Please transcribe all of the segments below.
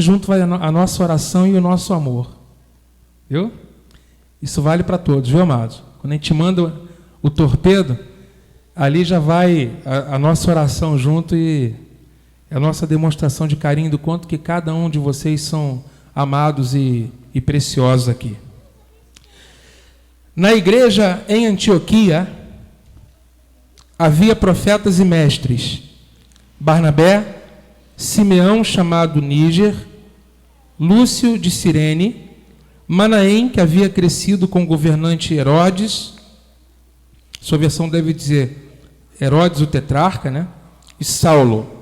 junto vai a nossa oração e o nosso amor. Viu? Isso vale para todos, viu, amados? Quando a gente manda o torpedo, ali já vai a nossa oração junto e a nossa demonstração de carinho do quanto que cada um de vocês são amados e preciosos aqui. Na igreja em Antioquia, havia profetas e mestres: Barnabé, Simeão, chamado Níger, Lúcio de Cirene, Manaém, que havia crescido com o governante Herodes, sua versão deve dizer Herodes o tetrarca, né? E Saulo.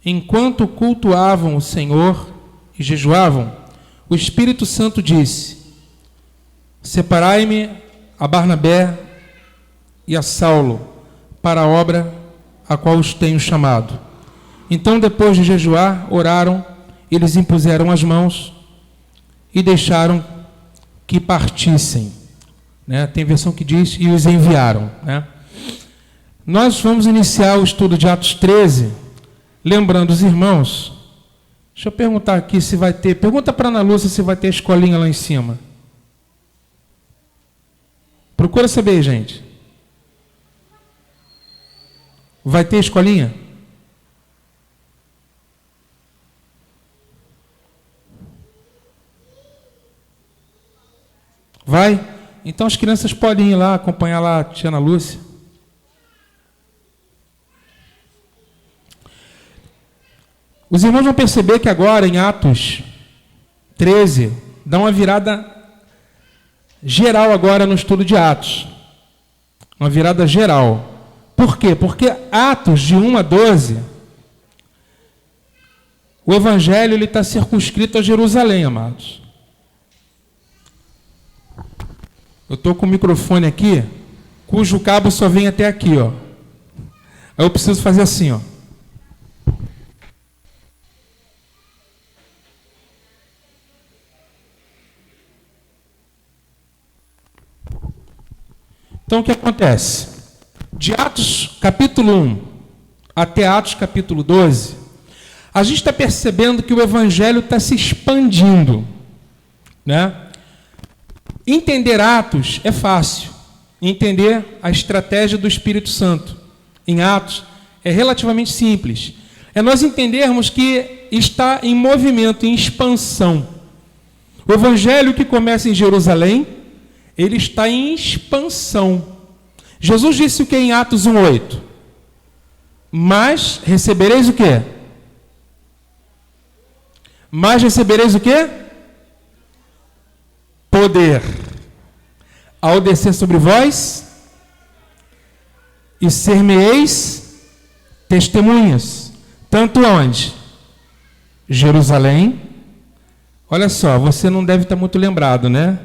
Enquanto cultuavam o Senhor e jejuavam, o Espírito Santo disse: separai-me a Barnabé e a Saulo para a obra a qual os tenho chamado. Então, depois de jejuar, oraram, eles impuseram as mãos e deixaram que partissem. Né? Tem versão que diz, e os enviaram. Né? Nós vamos iniciar o estudo de Atos 13, lembrando os irmãos. Deixa eu perguntar aqui se vai ter, pergunta para a Ana Lúcia se vai ter escolinha lá em cima. Procura saber, gente. Vai ter escolinha? Vai? Então as crianças podem ir lá, acompanhar lá a tia Ana Lúcia. Os irmãos vão perceber que agora, em Atos 13, dá uma virada geral agora no estudo de Atos. Uma virada geral. Por quê? Porque Atos de 1 a 12, o Evangelho está circunscrito a Jerusalém, amados. Eu estou com o microfone aqui, cujo cabo só vem até aqui, ó. Aí eu preciso fazer assim, ó. Então, o que acontece? De Atos capítulo 1 até Atos capítulo 12, a gente está percebendo que o Evangelho está se expandindo. Né? Entender Atos é fácil. Entender a estratégia do Espírito Santo em Atos é relativamente simples. É nós entendermos que está em movimento, em expansão. O Evangelho que começa em Jerusalém, ele está em expansão. Jesus disse o que em Atos 1:8? Mas recebereis o quê? Mas recebereis o quê? Poder. Ao descer sobre vós, e ser-me-eis testemunhas. Tanto onde? Jerusalém. Olha só, você não deve estar muito lembrado, né?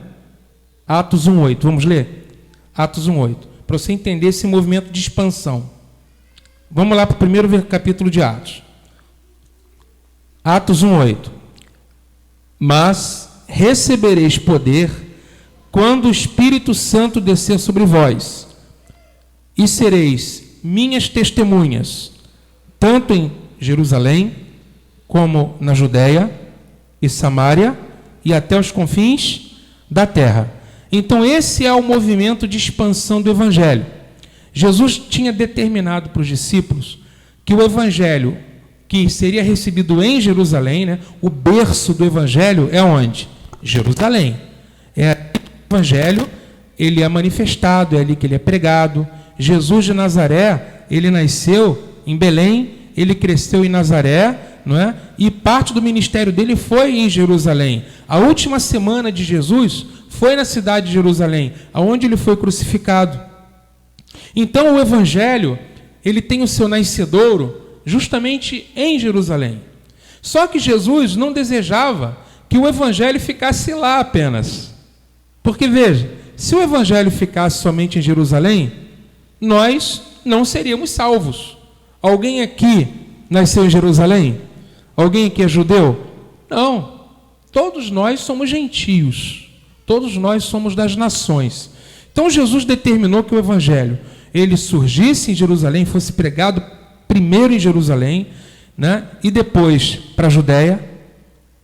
Atos 1:8. Vamos ler? Atos 1:8. Para você entender esse movimento de expansão. Vamos lá para o primeiro capítulo de Atos. Atos 1:8. Mas recebereis poder quando o Espírito Santo descer sobre vós, e sereis minhas testemunhas, tanto em Jerusalém, como na Judéia e Samária, e até os confins da terra. Então, esse é o movimento de expansão do Evangelho. Jesus tinha determinado para os discípulos que o Evangelho, que seria recebido em Jerusalém, né, o berço do Evangelho é onde? Jerusalém. O Evangelho, ele é manifestado, é ali que ele é pregado. Jesus de Nazaré, ele nasceu em Belém, ele cresceu em Nazaré, não é? E parte do ministério dele foi em Jerusalém. A última semana de Jesus foi na cidade de Jerusalém, aonde ele foi crucificado. Então o Evangelho, ele tem o seu nascedouro justamente em Jerusalém. Só que Jesus não desejava que o Evangelho ficasse lá apenas. Porque veja, se o Evangelho ficasse somente em Jerusalém, nós não seríamos salvos. Alguém aqui nasceu em Jerusalém? Alguém aqui é judeu? Não. Todos nós somos gentios. Todos nós somos das nações. Então Jesus determinou que o Evangelho ele surgisse em Jerusalém, fosse pregado primeiro em Jerusalém, né? E depois para a Judéia,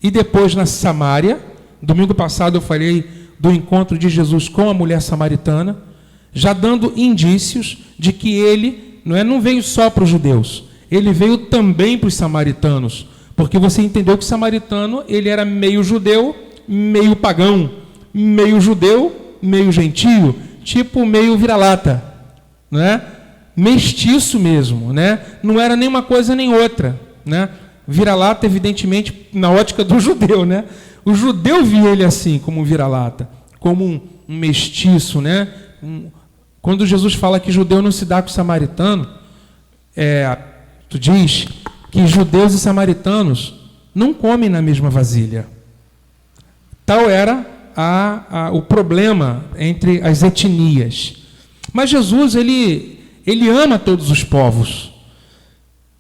e depois na Samária. Domingo passado eu falei do encontro de Jesus com a mulher samaritana, já dando indícios de que ele não veio só para os judeus, ele veio também para os samaritanos, porque você entendeu que o samaritano ele era meio judeu, meio pagão, meio judeu, meio gentio, tipo meio vira-lata, né? Mestiço mesmo, né? Não era nem uma coisa nem outra, né? Vira-lata, evidentemente, na ótica do judeu, né? O judeu via ele assim, como um vira-lata, como um mestiço, né? Quando Jesus fala que judeu não se dá com samaritano, tu diz que judeus e samaritanos não comem na mesma vasilha. Tal era o problema entre as etnias. Mas Jesus, ele ama todos os povos.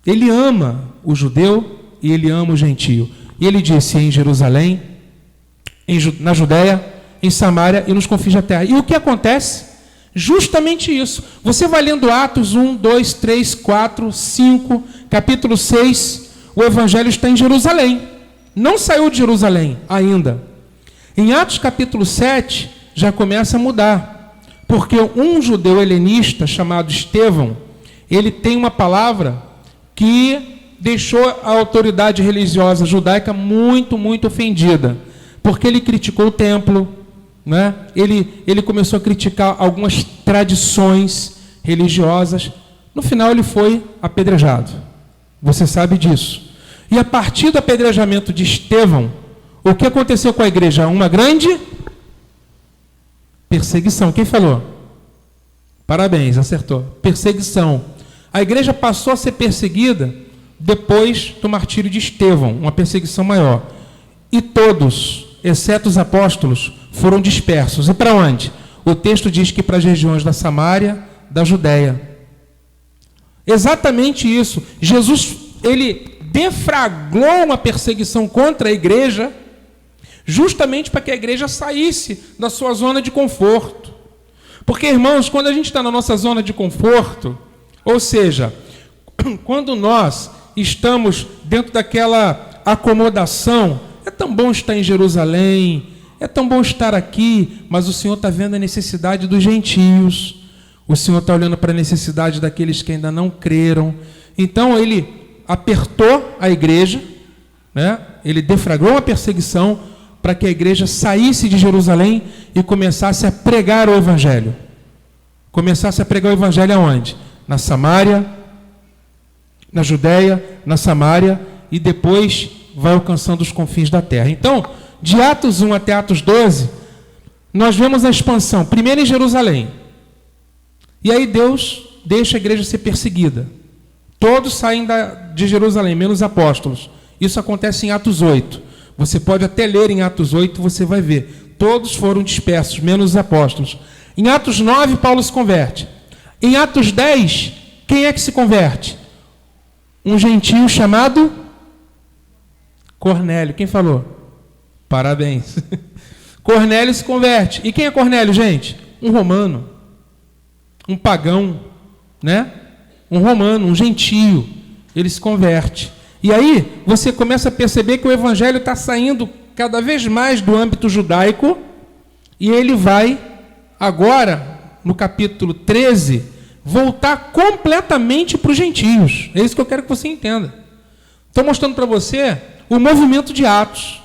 Ele ama o judeu e ele ama o gentio. E ele disse em Jerusalém, na Judéia, em Samária e nos confins da terra. E o que acontece? Justamente isso. Você vai lendo Atos 1, 2, 3, 4, 5, capítulo 6, o evangelho está em Jerusalém. Não saiu de Jerusalém ainda. Em Atos capítulo 7, já começa a mudar. Porque um judeu helenista chamado Estevão, ele tem uma palavra que deixou a autoridade religiosa judaica muito, muito ofendida. Porque ele criticou o templo, né? Ele começou a criticar algumas tradições religiosas. No final ele foi apedrejado. Você sabe disso. E a partir do apedrejamento de Estevão, o que aconteceu com a igreja? Uma grande perseguição. Quem falou? Parabéns, acertou. Perseguição. A igreja passou a ser perseguida depois do martírio de Estevão, uma perseguição maior. E todos, exceto os apóstolos, foram dispersos. E para onde? O texto diz que para as regiões da Samária, da Judéia. Exatamente isso. Jesus, ele deflagrou uma perseguição contra a igreja, justamente para que a igreja saísse da sua zona de conforto. Porque, irmãos, quando a gente está na nossa zona de conforto, ou seja, quando nós estamos dentro daquela acomodação, é tão bom estar em Jerusalém, é tão bom estar aqui, mas o Senhor está vendo a necessidade dos gentios, o Senhor está olhando para a necessidade daqueles que ainda não creram. Então ele apertou a igreja, né? Ele deflagrou uma perseguição para que a igreja saísse de Jerusalém e começasse a pregar o Evangelho. Começasse a pregar o Evangelho aonde? Na Samária, na Judéia, na Samária, e depois vai alcançando os confins da terra. Então, de Atos 1 até Atos 12, nós vemos a expansão, primeiro em Jerusalém. E aí Deus deixa a igreja ser perseguida. Todos saem de Jerusalém, menos os apóstolos. Isso acontece em Atos 8. Você pode até ler em Atos 8, você vai ver. Todos foram dispersos, menos os apóstolos. Em Atos 9, Paulo se converte. Em Atos 10, quem é que se converte? Um gentio chamado Cornélio. Quem falou? Parabéns. Cornélio se converte. E quem é Cornélio, gente? Um romano. Um pagão, né? Um romano, um gentio. Ele se converte. E aí, você começa a perceber que o evangelho está saindo cada vez mais do âmbito judaico, e ele vai, agora, no capítulo 13, voltar completamente para os gentios. É isso que eu quero que você entenda. Estou mostrando para você o movimento de Atos.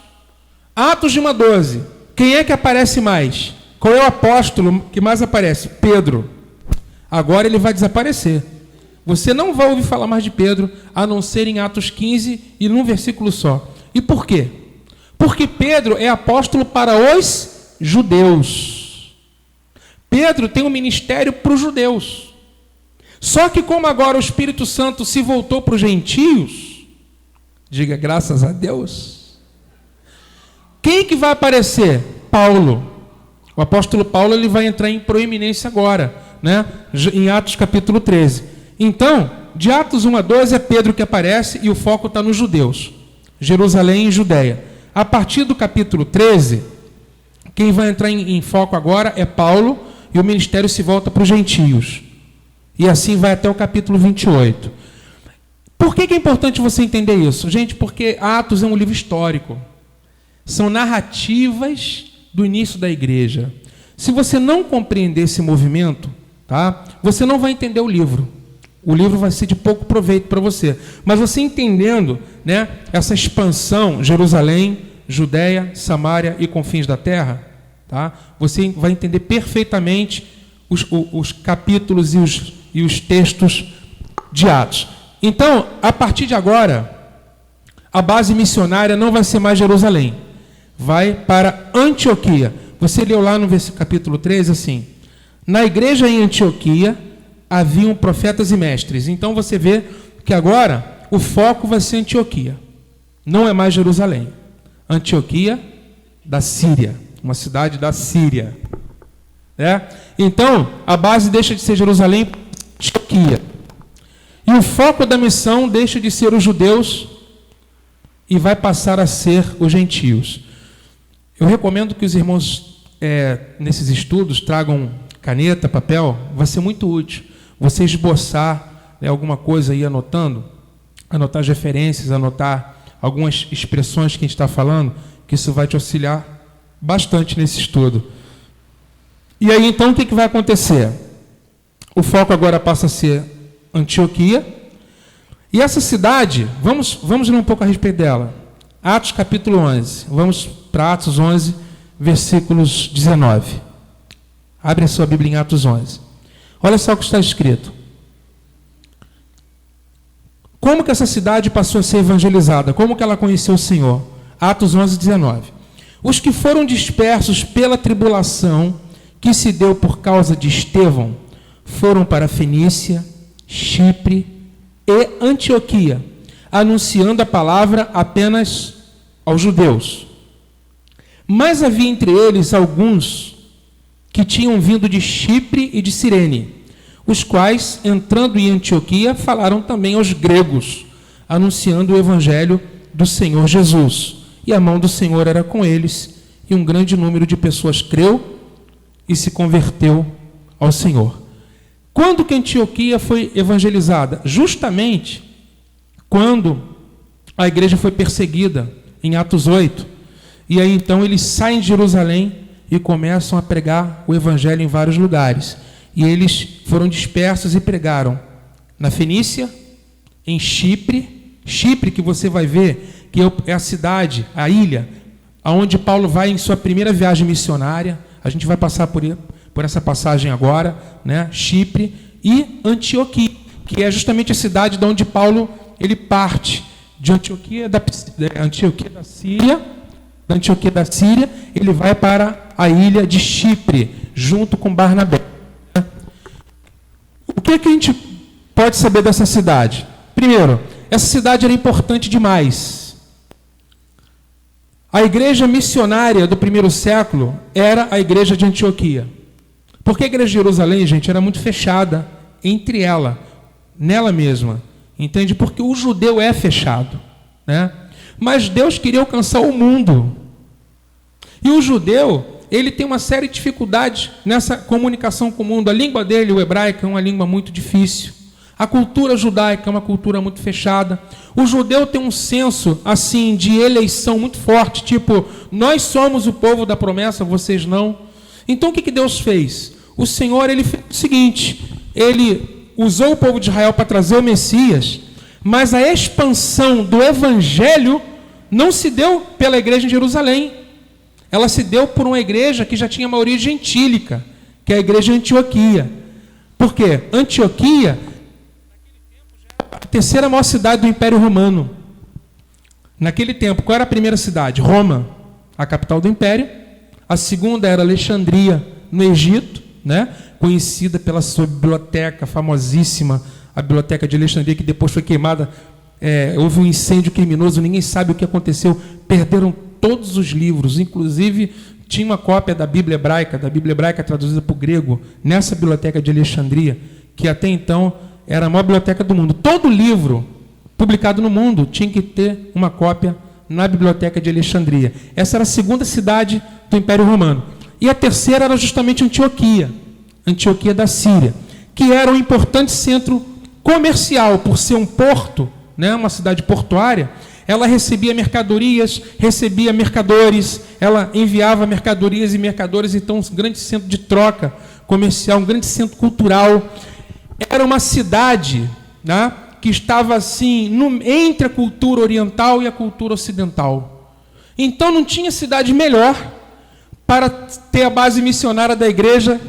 Atos de 1 a 12. Quem é que aparece mais? Qual é o apóstolo que mais aparece? Pedro. Agora ele vai desaparecer. Você não vai ouvir falar mais de Pedro, a não ser em Atos 15 e num versículo só. E por quê? Porque Pedro é apóstolo para os judeus. Pedro tem um ministério para os judeus. Só que como agora o Espírito Santo se voltou para os gentios, diga graças a Deus, quem que vai aparecer? Paulo. O apóstolo Paulo ele vai entrar em proeminência agora, né? Em Atos capítulo 13. Então, de Atos 1 a 12 é Pedro que aparece e o foco está nos judeus. Jerusalém e Judéia. A partir do capítulo 13, quem vai entrar em foco agora é Paulo e o ministério se volta para os gentios. E assim vai até o capítulo 28. Por que é importante você entender isso? Gente, porque Atos é um livro histórico. São narrativas do início da igreja. Se você não compreender esse movimento, tá, você não vai entender o livro. O livro vai ser de pouco proveito para você. Mas você entendendo, né, essa expansão, Jerusalém, Judéia, Samária e confins da terra, tá, você vai entender perfeitamente os capítulos e os textos de Atos. Então, a partir de agora, a base missionária não vai ser mais Jerusalém. Vai para Antioquia. Você leu lá no capítulo 13 assim: na igreja em Antioquia haviam profetas e mestres. Então você vê que agora o foco vai ser Antioquia. Não é mais Jerusalém. Antioquia da Síria, uma cidade da Síria. Então, a base deixa de ser Jerusalém, Antioquia. E o foco da missão deixa de ser os judeus e vai passar a ser os gentios. Eu recomendo que os irmãos, nesses estudos, tragam caneta, papel. Vai ser muito útil você esboçar, né, alguma coisa aí anotando, anotar as referências, anotar algumas expressões que a gente está falando, que isso vai te auxiliar bastante nesse estudo. E aí, então, o que vai acontecer? O foco agora passa a ser Antioquia. E essa cidade, vamos ler um pouco a respeito dela. Atos capítulo 11. Vamos para Atos 11, versículos 19. Abre a sua Bíblia em Atos 11. Olha só o que está escrito. Como que essa cidade passou a ser evangelizada? Como que ela conheceu o Senhor? Atos 11, 19. Os que foram dispersos pela tribulação que se deu por causa de Estevão foram para Fenícia, Chipre e Antioquia, anunciando a palavra apenas aos judeus. Mas havia entre eles alguns que tinham vindo de Chipre e de Cirene, os quais, entrando em Antioquia, falaram também aos gregos, anunciando o evangelho do Senhor Jesus. E a mão do Senhor era com eles, e um grande número de pessoas creu e se converteu ao Senhor. Quando que Antioquia foi evangelizada? Justamente quando a igreja foi perseguida, em Atos 8. E aí então eles saem de Jerusalém e começam a pregar o evangelho em vários lugares. E eles foram dispersos e pregaram na Fenícia, em Chipre, que você vai ver que é a cidade, a ilha, aonde Paulo vai em sua primeira viagem missionária. A gente vai passar por essa passagem agora, né? Chipre e Antioquia, que é justamente a cidade de onde Paulo ele parte, de Antioquia da Síria, ele vai para a ilha de Chipre, junto com Barnabé. O que a gente pode saber dessa cidade? Primeiro, essa cidade era importante demais. A igreja missionária do primeiro século era a igreja de Antioquia. Porque a igreja de Jerusalém, gente, era muito fechada entre ela, nela mesma. Entende? Porque o judeu é fechado, né? Mas Deus queria alcançar o mundo. E o judeu, ele tem uma série de dificuldades nessa comunicação com o mundo. A língua dele, o hebraico, é uma língua muito difícil. A cultura judaica é uma cultura muito fechada. O judeu tem um senso, assim, de eleição muito forte, tipo, nós somos o povo da promessa, vocês não. Então, o que Deus fez? O Senhor, ele fez o seguinte, ele usou o povo de Israel para trazer o Messias, mas a expansão do evangelho não se deu pela igreja em Jerusalém. Ela se deu por uma igreja que já tinha uma origem gentílica, que é a igreja de Antioquia. Por quê? Antioquia, a terceira maior cidade do Império Romano. Naquele tempo, qual era a primeira cidade? Roma, a capital do Império. A segunda era Alexandria, no Egito, né? Conhecida pela sua biblioteca famosíssima, a Biblioteca de Alexandria, que depois foi queimada. Houve um incêndio criminoso, ninguém sabe o que aconteceu. Perderam todos os livros, inclusive tinha uma cópia da Bíblia hebraica traduzida para o grego, nessa Biblioteca de Alexandria, que até então era a maior biblioteca do mundo. Todo livro publicado no mundo tinha que ter uma cópia na Biblioteca de Alexandria. Essa era a segunda cidade do Império Romano. E a terceira era justamente Antioquia da Síria, que era um importante centro comercial, por ser um porto, né, uma cidade portuária, ela recebia mercadorias, recebia mercadores, ela enviava mercadorias e mercadores, então um grande centro de troca comercial, um grande centro cultural. Era uma cidade, né, que estava assim entre a cultura oriental e a cultura ocidental. Então não tinha cidade melhor para ter a base missionária da igreja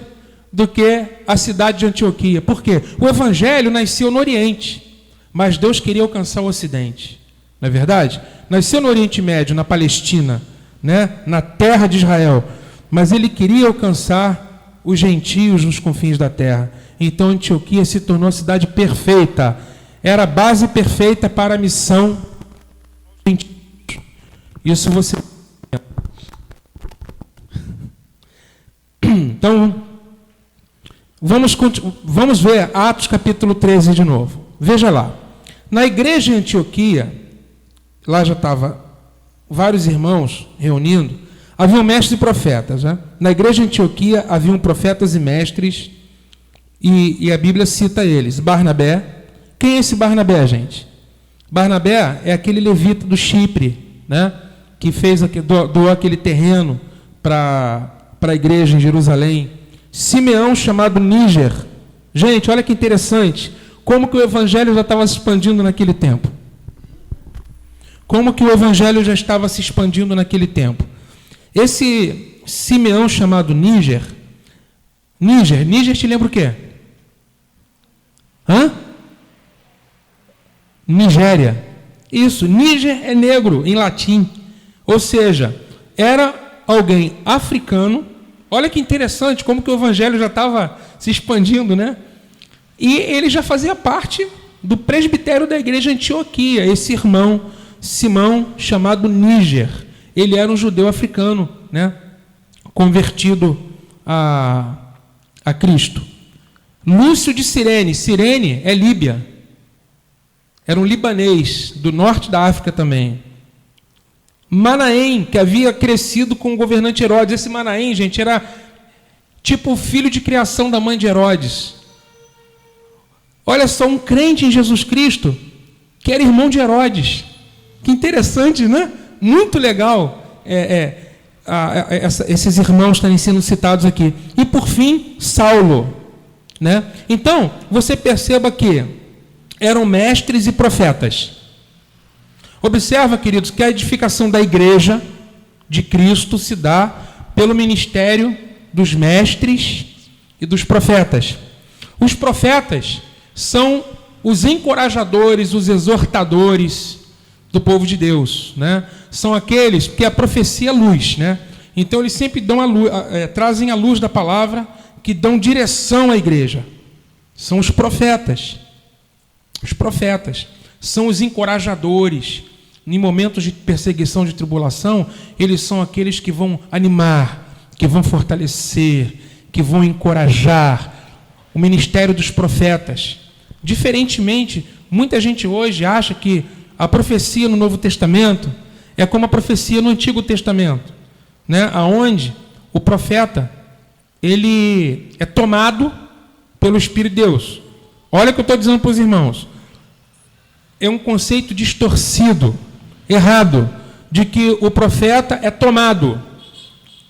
do que a cidade de Antioquia. Por quê? O evangelho nasceu no Oriente, mas Deus queria alcançar o Ocidente. Não é verdade? Nasceu no Oriente Médio, na Palestina, né? Na terra de Israel, mas ele queria alcançar os gentios nos confins da terra. Então Antioquia se tornou a cidade perfeita, era a base perfeita para a missão dos gentios. Isso você... Então, vamos ver Atos capítulo 13 de novo. Veja lá. Na igreja em Antioquia, lá já estava vários irmãos reunindo, haviam mestres e profetas. Né? Na igreja de Antioquia haviam profetas e mestres, e a Bíblia cita eles. Barnabé. Quem é esse Barnabé, gente? Barnabé é aquele levita do Chipre, né? Que doou aquele terreno para a igreja em Jerusalém. Simeão, chamado Níger. Gente, olha que interessante. Como que o evangelho já estava se expandindo naquele tempo? Como que o evangelho já estava se expandindo naquele tempo? Esse Simeão chamado Níger te lembra o quê? Nigéria. Isso, Níger é negro em latim. Ou seja, era alguém africano. Olha que interessante como que o evangelho já estava se expandindo, né? E ele já fazia parte do presbitério da igreja Antioquia, esse irmão Simão, chamado Níger. Ele era um judeu africano, né? Convertido a Cristo. Lúcio de Cirene. Cirene é Líbia. Era um libanês, do norte da África também. Manaém, que havia crescido com o governante Herodes. Esse Manaém, gente, era tipo o filho de criação da mãe de Herodes. Olha só, um crente em Jesus Cristo, que era irmão de Herodes. Que interessante, né? Muito legal esses irmãos estarem sendo citados aqui. E por fim, Saulo, né? Então, você perceba que eram mestres e profetas. Observa, queridos, que a edificação da igreja de Cristo se dá pelo ministério dos mestres e dos profetas. Os profetas são os encorajadores, os exortadores do povo de Deus, né? São aqueles que a profecia é luz, né? Então eles sempre dão trazem a luz da palavra, que dão direção à igreja. São os profetas. Os profetas são os encorajadores. Em momentos de perseguição, de tribulação, eles são aqueles que vão animar, que vão fortalecer, que vão encorajar. O ministério dos profetas. Diferentemente, muita gente hoje acha que a profecia no Novo Testamento é como a profecia no Antigo Testamento, né? Aonde o profeta ele é tomado pelo Espírito de Deus. Olha o que eu estou dizendo para os irmãos. É um conceito distorcido, errado, de que o profeta é tomado.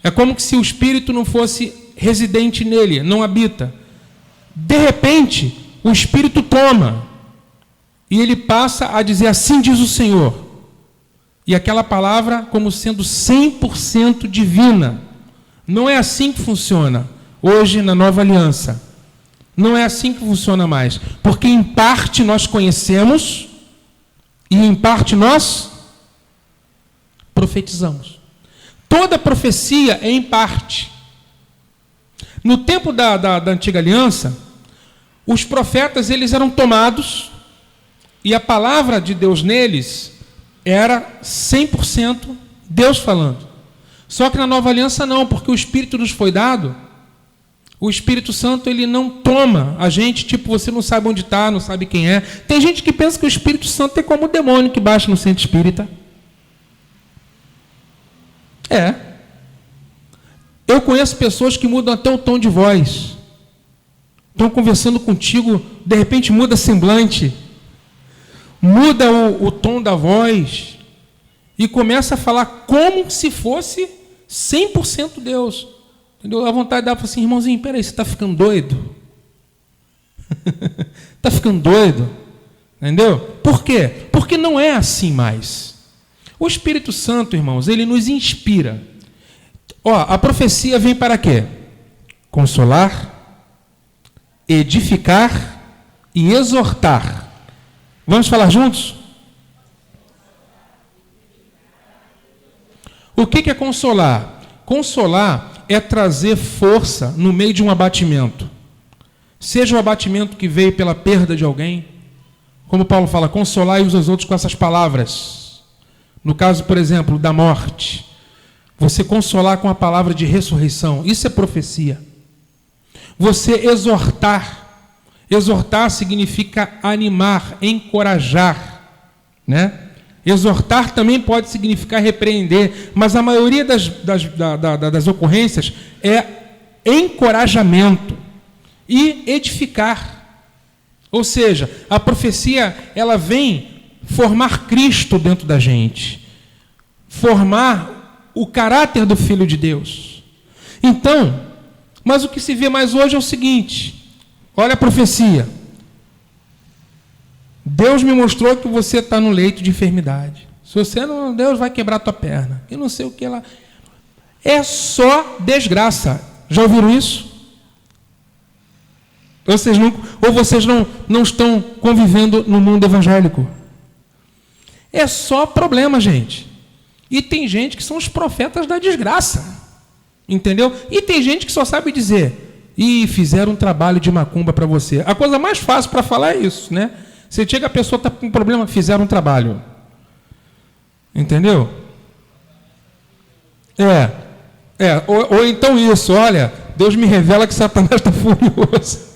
É como se o Espírito não fosse residente nele, não habita. De repente, o Espírito toma e ele passa a dizer: assim diz o Senhor. E aquela palavra como sendo 100% divina. Não é assim que funciona hoje na nova aliança. Não é assim que funciona mais. Porque em parte nós conhecemos e em parte nós profetizamos. Toda profecia é em parte. No tempo da antiga aliança, os profetas eles eram tomados e a palavra de Deus neles era 100% Deus falando. Só que na nova aliança não, porque o Espírito nos foi dado. O Espírito Santo ele não toma a gente, tipo, você não sabe onde está, não sabe quem é. Tem gente que pensa que o Espírito Santo é como o demônio que baixa no centro espírita. Eu conheço pessoas que mudam até o tom de voz. Estão conversando contigo, de repente muda semblante. muda o tom da voz e começa a falar como se fosse 100% Deus. Entendeu? A vontade dela assim, irmãozinho, peraí, você está ficando doido? Está ficando doido? Entendeu? Por quê? Porque não é assim mais. O Espírito Santo, irmãos, ele nos inspira. A profecia vem para quê? Consolar, edificar e exortar. Vamos falar juntos? O que é consolar? Consolar é trazer força no meio de um abatimento. Seja o abatimento que veio pela perda de alguém, como Paulo fala, consolai uns aos outros com essas palavras. No caso, por exemplo, da morte, você consolar com a palavra de ressurreição, isso é profecia. Você exortar, exortar significa animar, encorajar, né? Exortar também pode significar repreender, mas a maioria das ocorrências é encorajamento e edificar. Ou seja, a profecia, ela vem formar Cristo dentro da gente, formar o caráter do Filho de Deus. Então, mas o que se vê mais hoje é o seguinte, olha a profecia. Deus me mostrou que você está no leito de enfermidade. Se você não, Deus vai quebrar tua perna. E não sei o que lá. É só desgraça. Já ouviram isso? Ou vocês não estão convivendo no mundo evangélico? É só problema, gente. E tem gente que são os profetas da desgraça. Entendeu? E tem gente que só sabe dizer, fizeram um trabalho de macumba para você. A coisa mais fácil para falar é isso, né? Você chega, a pessoa está com um problema, fizeram um trabalho. Entendeu? Ou então isso, olha, Deus me revela que Satanás está furioso.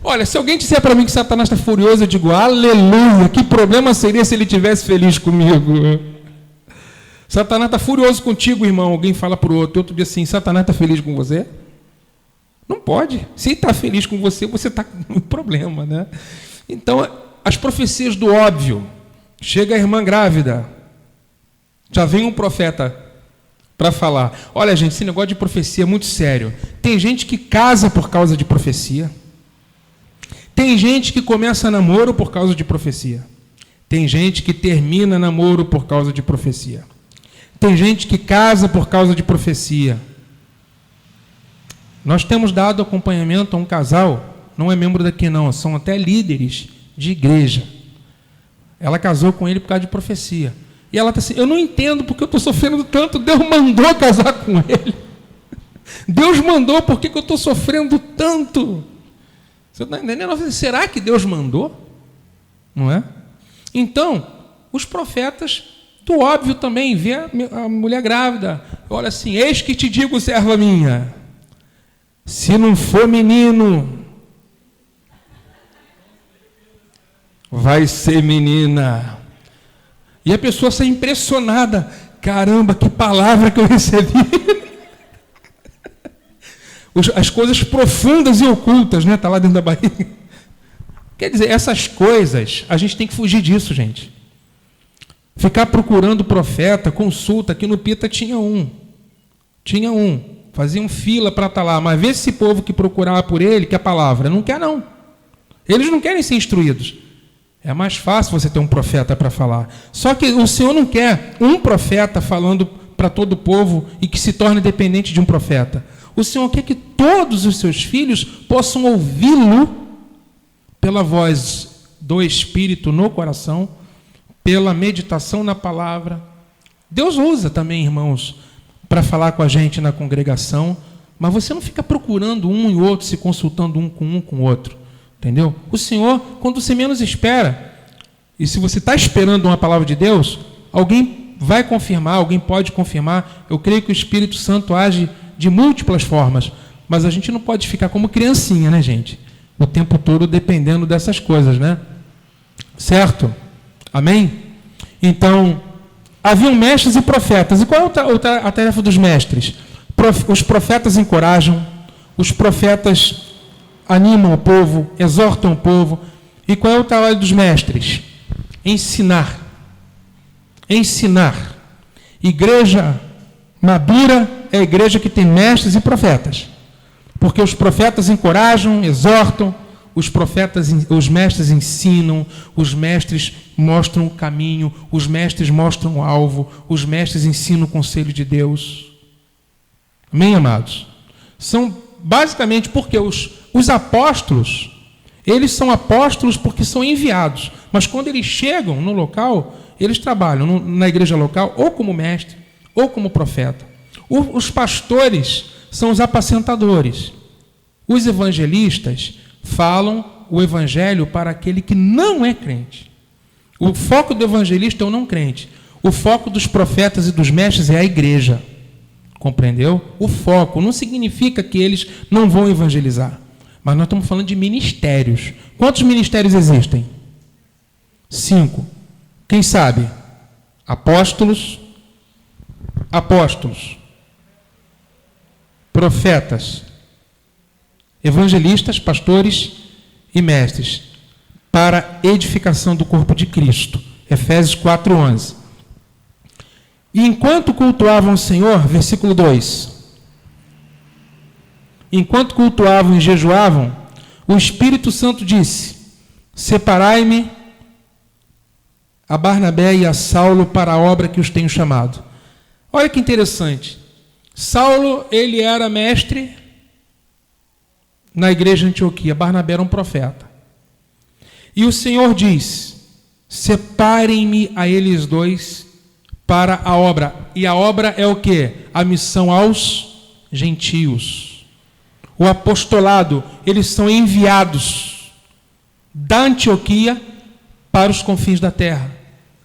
Olha, se alguém disser para mim que Satanás está furioso, eu digo, aleluia, que problema seria se ele estivesse feliz comigo? Satanás está furioso contigo, irmão. Alguém fala para o outro diz assim, Satanás está feliz com você? Não pode. Se ele está feliz com você, você está com um problema, né? Então, as profecias do óbvio. Chega a irmã grávida, já vem um profeta para falar. Olha, gente, esse negócio de profecia é muito sério. Tem gente que casa por causa de profecia. Tem gente que começa namoro por causa de profecia. Tem gente que termina namoro por causa de profecia. Tem gente que casa por causa de profecia. Nós temos dado acompanhamento a um casal, não é membro daqui não, são até líderes de igreja. Ela casou com ele por causa de profecia. E ela está assim, eu não entendo porque eu estou sofrendo tanto, Deus mandou casar com ele. Deus mandou, por que eu estou sofrendo tanto? Você está entendendo? Será que Deus mandou? Não é? Então, os profetas do óbvio também, vê a mulher grávida, olha assim, eis que te digo, serva minha, se não for menino, vai ser menina. E a pessoa sai impressionada. Caramba, que palavra que eu recebi. As coisas profundas e ocultas, né? Está lá dentro da barriga. Quer dizer, essas coisas, a gente tem que fugir disso, gente. Ficar procurando profeta, consulta. Aqui no Pita tinha um. Faziam fila para estar lá. Mas vê esse povo que procurava por ele, que a palavra não quer, não. Eles não querem ser instruídos. É mais fácil você ter um profeta para falar. Só que o Senhor não quer um profeta falando para todo o povo e que se torne dependente de um profeta. O Senhor quer que todos os seus filhos possam ouvi-lo pela voz do Espírito no coração, pela meditação na palavra. Deus usa também, irmãos, para falar com a gente na congregação, mas você não fica procurando um e outro, se consultando um com o outro. Entendeu? O Senhor, quando você menos espera, e se você está esperando uma palavra de Deus, alguém vai confirmar, alguém pode confirmar. Eu creio que o Espírito Santo age de múltiplas formas, mas a gente não pode ficar como criancinha, né, gente? O tempo todo dependendo dessas coisas, né? Certo? Amém? Então, haviam mestres e profetas. E qual é a tarefa dos mestres? Os profetas encorajam, os profetas animam o povo, exortam o povo. E qual é o trabalho dos mestres? ensinar. Ensinar. Igreja madura é a igreja que tem mestres e profetas. Porque os profetas encorajam, exortam, os mestres ensinam, os mestres mostram o caminho, os mestres mostram o alvo, os mestres ensinam o conselho de Deus. Amém, amados? São basicamente porque os apóstolos, eles são apóstolos porque são enviados, mas quando eles chegam no local, eles trabalham na igreja local ou como mestre ou como profeta. Os pastores são os apacentadores. Os evangelistas falam o evangelho para aquele que não é crente. O foco do evangelista é o não crente. O foco dos profetas e dos mestres é a igreja. Compreendeu? O foco não significa que eles não vão evangelizar. Mas nós estamos falando de ministérios. Quantos ministérios existem? 5. Quem sabe? Apóstolos, profetas, evangelistas, pastores e mestres, para edificação do corpo de Cristo. Efésios 4:11. E enquanto cultuavam o Senhor, versículo 2, enquanto cultuavam e jejuavam, o Espírito Santo disse: separai-me a Barnabé e a Saulo para a obra que os tenho chamado. Olha que interessante. Saulo, ele era mestre na igreja de Antioquia. Barnabé era um profeta. E o Senhor diz: separem-me a eles dois para a obra. E a obra é o quê? A missão aos gentios. O apostolado, eles são enviados da Antioquia para os confins da terra.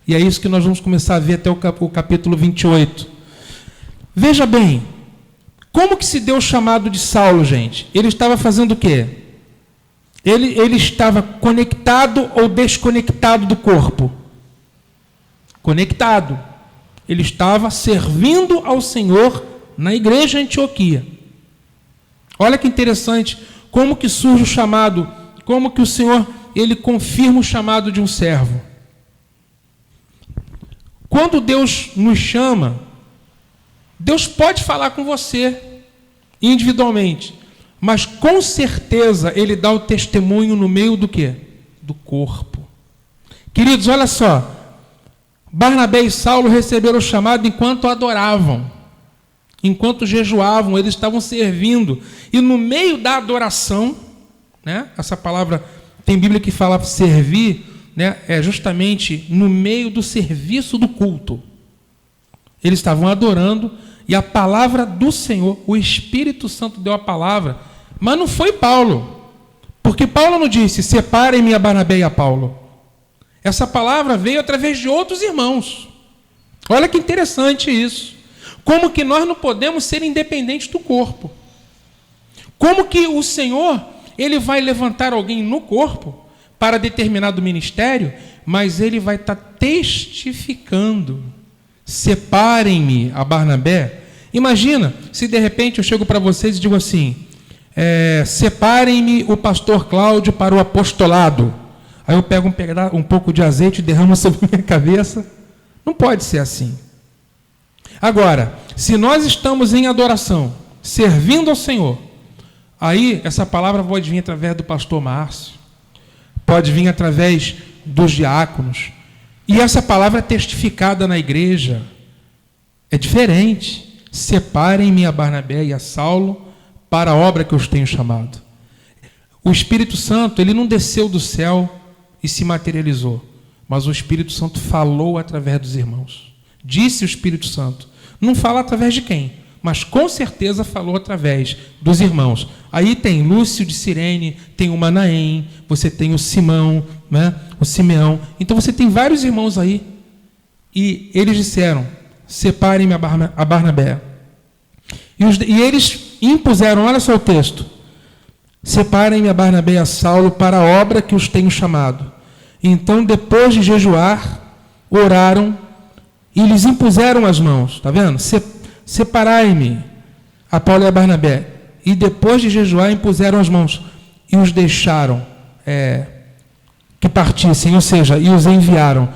E é isso que nós vamos começar a ver até o capítulo 28. Veja bem, como que se deu o chamado de Saulo, gente? Ele estava fazendo o quê? Ele estava conectado ou desconectado do corpo? Conectado. Ele estava servindo ao Senhor na igreja de Antioquia. Olha que interessante, como que surge o chamado, como que o Senhor, ele confirma o chamado de um servo. Quando Deus nos chama, Deus pode falar com você individualmente, mas com certeza Ele dá o testemunho no meio do quê? Do corpo. Queridos, olha só, Barnabé e Saulo receberam o chamado enquanto adoravam, enquanto jejuavam, eles estavam servindo, e no meio da adoração, né, essa palavra, tem Bíblia que fala servir, né, é justamente no meio do serviço do culto. Eles estavam adorando, e a palavra do Senhor, o Espírito Santo deu a palavra, mas não foi Paulo, porque Paulo não disse: separem-me a Barnabé e a Paulo. Essa palavra veio através de outros irmãos. Olha que interessante isso. Como que nós não podemos ser independentes do corpo? Como que o Senhor, Ele vai levantar alguém no corpo para determinado ministério, mas Ele vai estar testificando. Separem-me a Barnabé. Imagina, se de repente eu chego para vocês e digo assim: separem-me o pastor Cláudio para o apostolado. Aí eu pego um pouco de azeite e derramo sobre minha cabeça. Não pode ser assim. Agora, se nós estamos em adoração, servindo ao Senhor, aí essa palavra pode vir através do pastor Márcio, pode vir através dos diáconos, e essa palavra é testificada na igreja. É diferente. Separem-me a Barnabé e a Saulo para a obra que eu os tenho chamado. O Espírito Santo, ele não desceu do céu e se materializou, mas o Espírito Santo falou através dos irmãos. Disse o Espírito Santo. Não fala através de quem? Mas com certeza falou através dos irmãos. Aí tem Lúcio de Cirene, tem o Manaém, você tem o Simão, né? O Simeão. Então você tem vários irmãos aí. E eles disseram: separem-me a Barnabé. E eles impuseram, olha só o texto: separem-me a Barnabé e a Saulo para a obra que os tenho chamado. Então, depois de jejuar, oraram e lhes impuseram as mãos. Está vendo? Separai-me a Paulo e a Barnabé. E depois de jejuar, impuseram as mãos e os deixaram que partissem, ou seja, e os enviaram.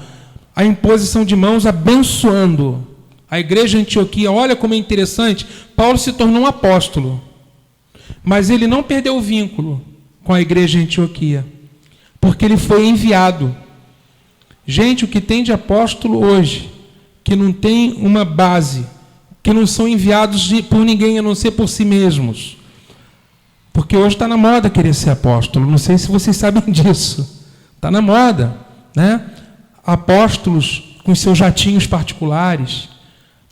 A imposição de mãos abençoando a igreja de Antioquia. Olha como é interessante, Paulo se tornou um apóstolo, mas ele não perdeu o vínculo com a igreja de Antioquia, porque ele foi enviado. Gente, o que tem de apóstolo hoje, que não tem uma base, que não são enviados por ninguém a não ser por si mesmos, porque hoje está na moda querer ser apóstolo, não sei se vocês sabem disso, está na moda, né? Apóstolos com seus jatinhos particulares,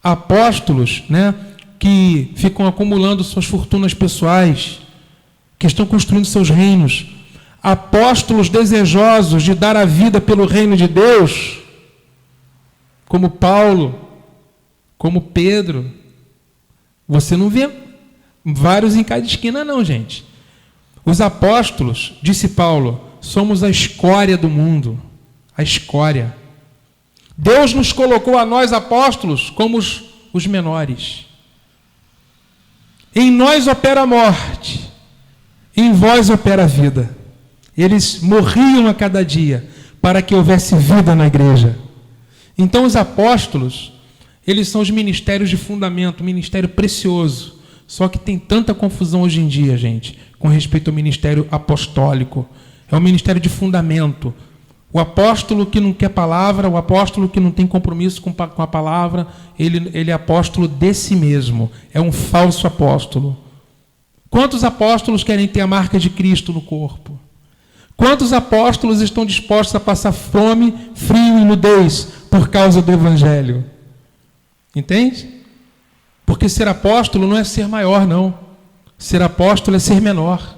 apóstolos, né, que ficam acumulando suas fortunas pessoais, que estão construindo seus reinos, apóstolos desejosos de dar a vida pelo reino de Deus, como Paulo, como Pedro. Você não vê vários em cada esquina não, gente. Os apóstolos, disse Paulo, somos a escória do mundo, a escória. Deus nos colocou a nós apóstolos como os menores. Em nós opera a morte, em vós opera a vida. Eles morriam a cada dia para que houvesse vida na igreja. Então os apóstolos, eles são os ministérios de fundamento, ministério precioso. Só que tem tanta confusão hoje em dia, gente, com respeito ao ministério apostólico. É um ministério de fundamento. O apóstolo que não quer palavra, o apóstolo que não tem compromisso com a palavra, ele é apóstolo de si mesmo. É um falso apóstolo. Quantos apóstolos querem ter a marca de Cristo no corpo? Quantos apóstolos estão dispostos a passar fome, frio e nudez por causa do Evangelho? Entende? Porque ser apóstolo não é ser maior, não. Ser apóstolo é ser menor.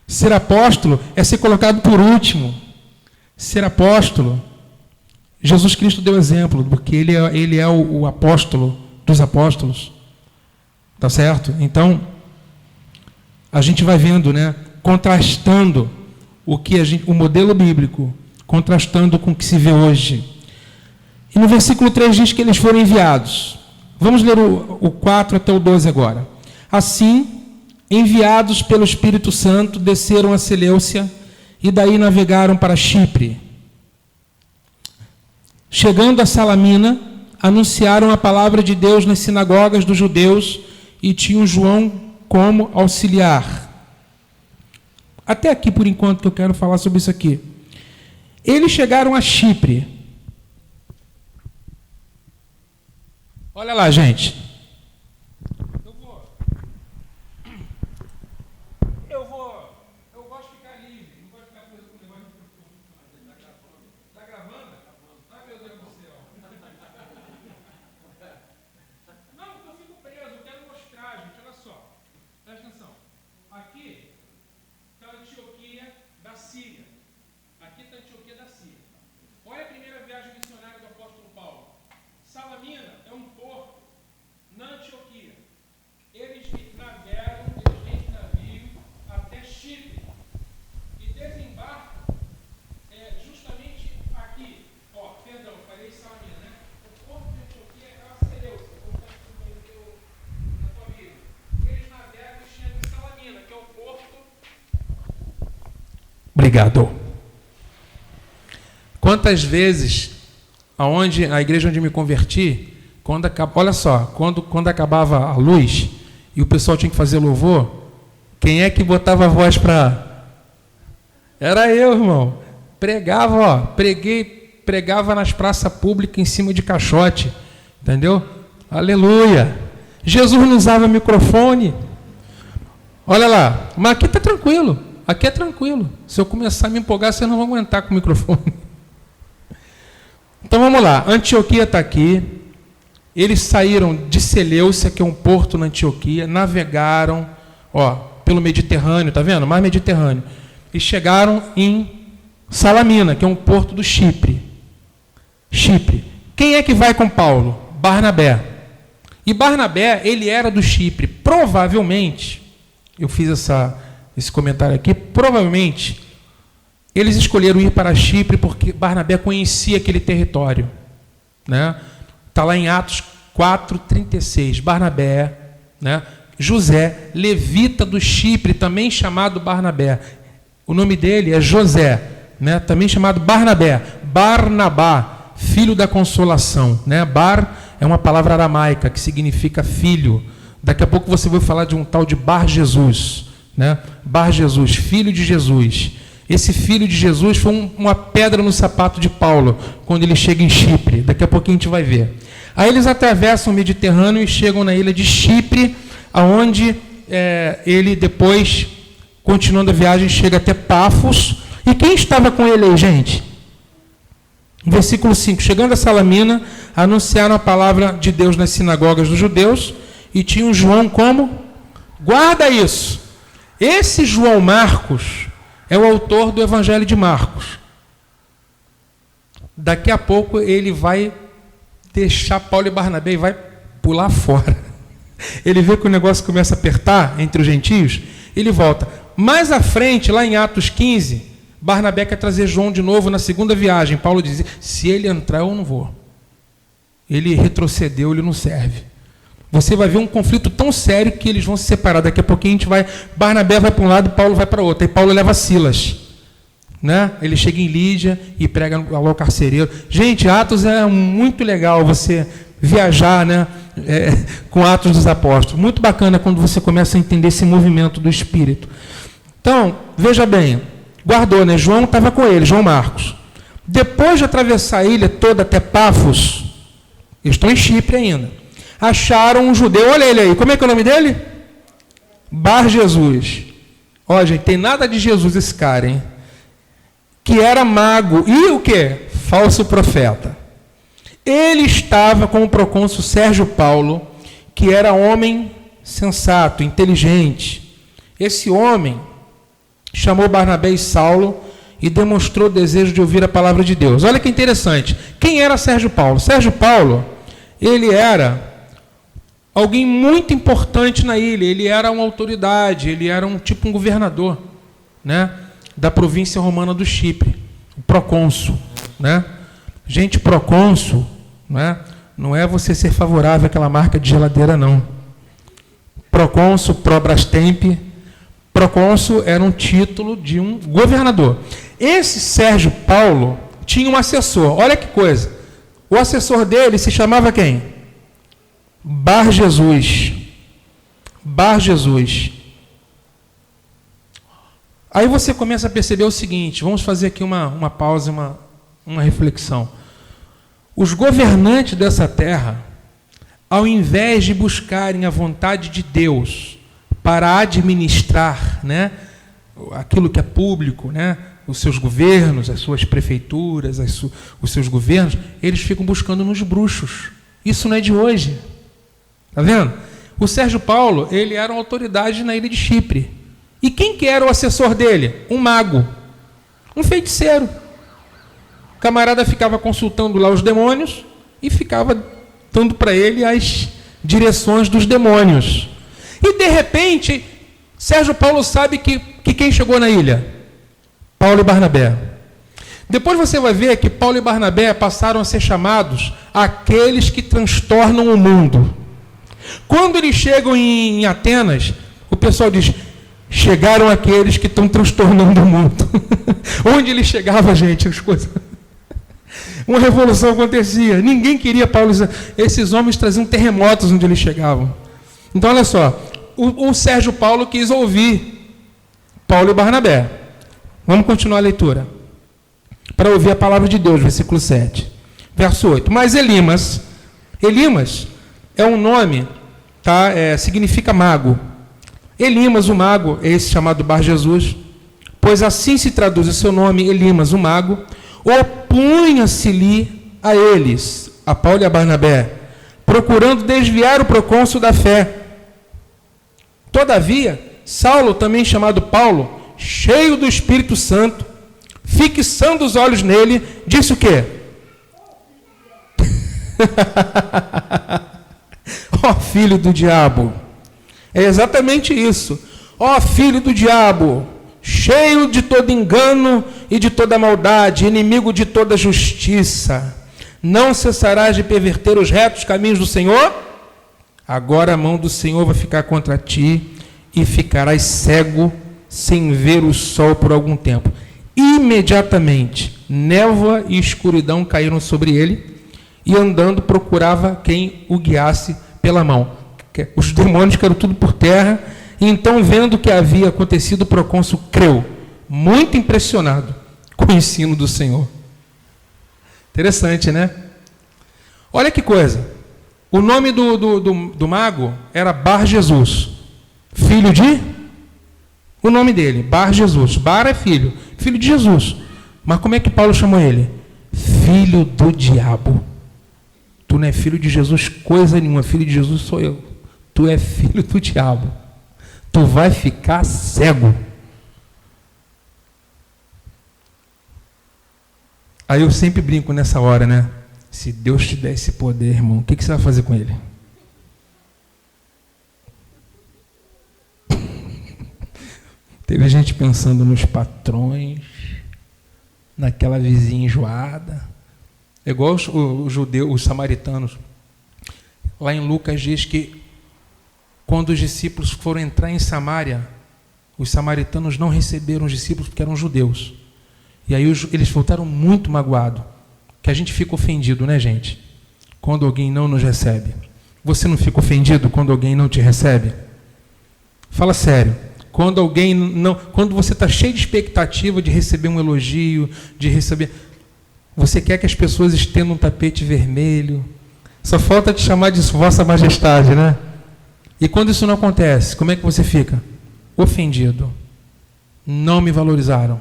Ser apóstolo é ser colocado por último. Ser apóstolo, Jesus Cristo deu exemplo, porque ele é o apóstolo dos apóstolos. Tá certo? Então, a gente vai vendo, né, contrastando o modelo bíblico, contrastando com o que se vê hoje. E no versículo 3 diz que eles foram enviados. Vamos ler o 4 até o 12 agora. Assim, enviados pelo Espírito Santo, desceram a Seleucia e daí navegaram para Chipre. Chegando a Salamina, anunciaram a palavra de Deus nas sinagogas dos judeus e tinham João como auxiliar. Até aqui, por enquanto, que eu quero falar sobre isso aqui. Eles chegaram a Chipre. Olha lá, gente. Eu gosto de ficar livre, não gosto de ficar preso com o negócio de microfone. Está gravando? Ai, meu Deus do céu. Não, porque eu fico preso, eu quero mostrar, gente. Olha só. Presta atenção. Aqui está a Antioquia da Síria. Aqui está a Antioquia da Síria. Olha a primeira viagem missionária do apóstolo Paulo. Salamina é um porto na Antioquia. Eles navegam, eles vêm de navio até Chipre e desembarcam justamente aqui. Perdão, falei Salamina, né? O porto de Antioquia é a Seleucia, como está escrito na tua Bíblia. Eles navegam e chegam em Salamina, que é o porto. Obrigado. Quantas vezes, a igreja onde me converti, olha só, quando acabava a luz e o pessoal tinha que fazer louvor, quem é que botava a voz para... Era eu, irmão. Pregava, pregava nas praças públicas em cima de caixote, entendeu? Aleluia. Jesus não usava microfone. Olha lá, mas aqui está tranquilo, aqui é tranquilo. Se eu começar a me empolgar, vocês não vão aguentar com o microfone. Então vamos lá, Antioquia está aqui. Eles saíram de Seleucia, que é um porto na Antioquia, navegaram pelo Mediterrâneo, está vendo? Mar Mediterrâneo. E chegaram em Salamina, que é um porto do Chipre. Chipre. Quem é que vai com Paulo? Barnabé. E Barnabé, ele era do Chipre. Provavelmente, eu fiz esse comentário aqui, provavelmente, eles escolheram ir para Chipre porque Barnabé conhecia aquele território. Né? Está lá em Atos 4:36. Barnabé, né? José, levita do Chipre, também chamado Barnabé. O nome dele é José. né? Também chamado Barnabé, Barnabá, filho da consolação, né? Bar é uma palavra aramaica que significa filho. Daqui a pouco você vai falar de um tal de Bar Jesus, né? Bar Jesus, filho de Jesus. Esse filho de Jesus foi uma pedra no sapato de Paulo quando ele chega em Chipre. Daqui a pouquinho a gente vai ver. Aí eles atravessam o Mediterrâneo e chegam na ilha de Chipre, aonde ele depois, continuando a viagem, chega até Pafos. E quem estava com ele aí, gente? Versículo 5. Chegando a Salamina, anunciaram a palavra de Deus nas sinagogas dos judeus e tinham João como? Guarda isso. Esse João Marcos é o autor do Evangelho de Marcos. Daqui a pouco ele vai deixar Paulo e Barnabé e vai pular fora. Ele vê que o negócio começa a apertar entre os gentios, ele volta. Mais à frente, lá em Atos 15, Barnabé quer trazer João de novo na segunda viagem. Paulo diz, se ele entrar, eu não vou. Ele retrocedeu, ele não serve. Você vai ver um conflito tão sério que eles vão se separar. Daqui a pouquinho a gente vai... Barnabé vai para um lado, Paulo vai para o outro. E Paulo leva Silas. Né? Ele chega em Lídia e prega ao carcereiro. Gente, Atos é muito legal você viajar, né? Com Atos dos Apóstolos. Muito bacana quando você começa a entender esse movimento do Espírito. Então, veja bem. Guardou, né? João estava com ele, João Marcos. Depois de atravessar a ilha toda até Pafos, eles estão em Chipre ainda, acharam um judeu, olha ele aí, como é que é o nome dele? Bar Jesus. Ó, gente, tem nada de Jesus esse cara, hein? Que era mago, e o quê? Falso profeta. Ele estava com o procônsul Sérgio Paulo, que era homem sensato, inteligente. Esse homem chamou Barnabé e Saulo e demonstrou o desejo de ouvir a palavra de Deus. Olha que interessante. Quem era Sérgio Paulo? Sérgio Paulo, ele era alguém muito importante na ilha. Ele era uma autoridade, ele era um governador, né, da província romana do Chipre, o procônsul, né? Gente, procônsul, né, não é você ser favorável àquela marca de geladeira, não. Procônsul, Probrastemp. Procônsul era um título de um governador. Esse Sérgio Paulo tinha um assessor. Olha que coisa. O assessor dele se chamava quem? Bar Jesus. Bar Jesus. Aí você começa a perceber o seguinte, vamos fazer aqui uma pausa, uma reflexão. Os governantes dessa terra, ao invés de buscarem a vontade de Deus para administrar, né, aquilo que é público, né, os seus governos, as suas prefeituras, os seus governos, eles ficam buscando nos bruxos. Isso não é de hoje. Está vendo? O Sérgio Paulo, ele era uma autoridade na ilha de Chipre. E quem que era o assessor dele? Um mago. Um feiticeiro. O camarada ficava consultando lá os demônios e ficava dando para ele as direções dos demônios. E, de repente, Sérgio Paulo sabe que quem chegou na ilha? Paulo e Barnabé. Depois você vai ver que Paulo e Barnabé passaram a ser chamados aqueles que transtornam o mundo. Quando eles chegam em Atenas, o pessoal diz, chegaram aqueles que estão transtornando o mundo. Onde ele chegava, gente, as coisas... Uma revolução acontecia. Ninguém queria Paulo. Esses homens traziam terremotos onde eles chegavam. Então, olha só. O Sérgio Paulo quis ouvir Paulo e Barnabé. Vamos continuar a leitura. Para ouvir a palavra de Deus, versículo 7. Verso 8. Mas Elimas é um nome, tá? Significa mago. Elimas, o mago, é esse chamado Bar Jesus, pois assim se traduz o seu nome, Elimas, o mago, opunha-se-lhe a eles, a Paulo e a Barnabé, procurando desviar o procônsul da fé. Todavia, Saulo, também chamado Paulo, cheio do Espírito Santo, fixando os olhos nele, disse o quê? Ó filho do diabo! É exatamente isso. Ó filho do diabo, cheio de todo engano e de toda maldade, inimigo de toda justiça, não cessarás de perverter os retos caminhos do Senhor? Agora a mão do Senhor vai ficar contra ti e ficarás cego sem ver o sol por algum tempo. Imediatamente, névoa e escuridão caíram sobre ele, e andando procurava quem o guiasse pela mão. Os demônios caíram tudo por terra, e então, vendo o que havia acontecido, o procônsul creu, muito impressionado com o ensino do Senhor. Interessante, né? Olha que coisa. O nome do mago era Bar Jesus, filho de... O nome dele, Bar Jesus. Bar é filho de Jesus. Mas como é que Paulo chamou ele? Filho do diabo. Tu não é filho de Jesus coisa nenhuma, filho de Jesus sou eu. Tu é filho do diabo. Tu vai ficar cego. Aí eu sempre brinco nessa hora, né? Se Deus te der esse poder, irmão, o que você vai fazer com ele? Teve gente pensando nos patrões, naquela vizinha enjoada. É igual os judeus, os samaritanos. Lá em Lucas diz que quando os discípulos foram entrar em Samaria, os samaritanos não receberam os discípulos porque eram judeus. E aí eles voltaram muito magoados. Que a gente fica ofendido, né, gente? Quando alguém não nos recebe. Você não fica ofendido quando alguém não te recebe? Fala sério. Quando alguém não, quando você está cheio de expectativa de receber um elogio, de receber, você quer que as pessoas estendam um tapete vermelho. Só falta te chamar de Vossa Majestade, né? E quando isso não acontece, como é que você fica? Ofendido. Não me valorizaram.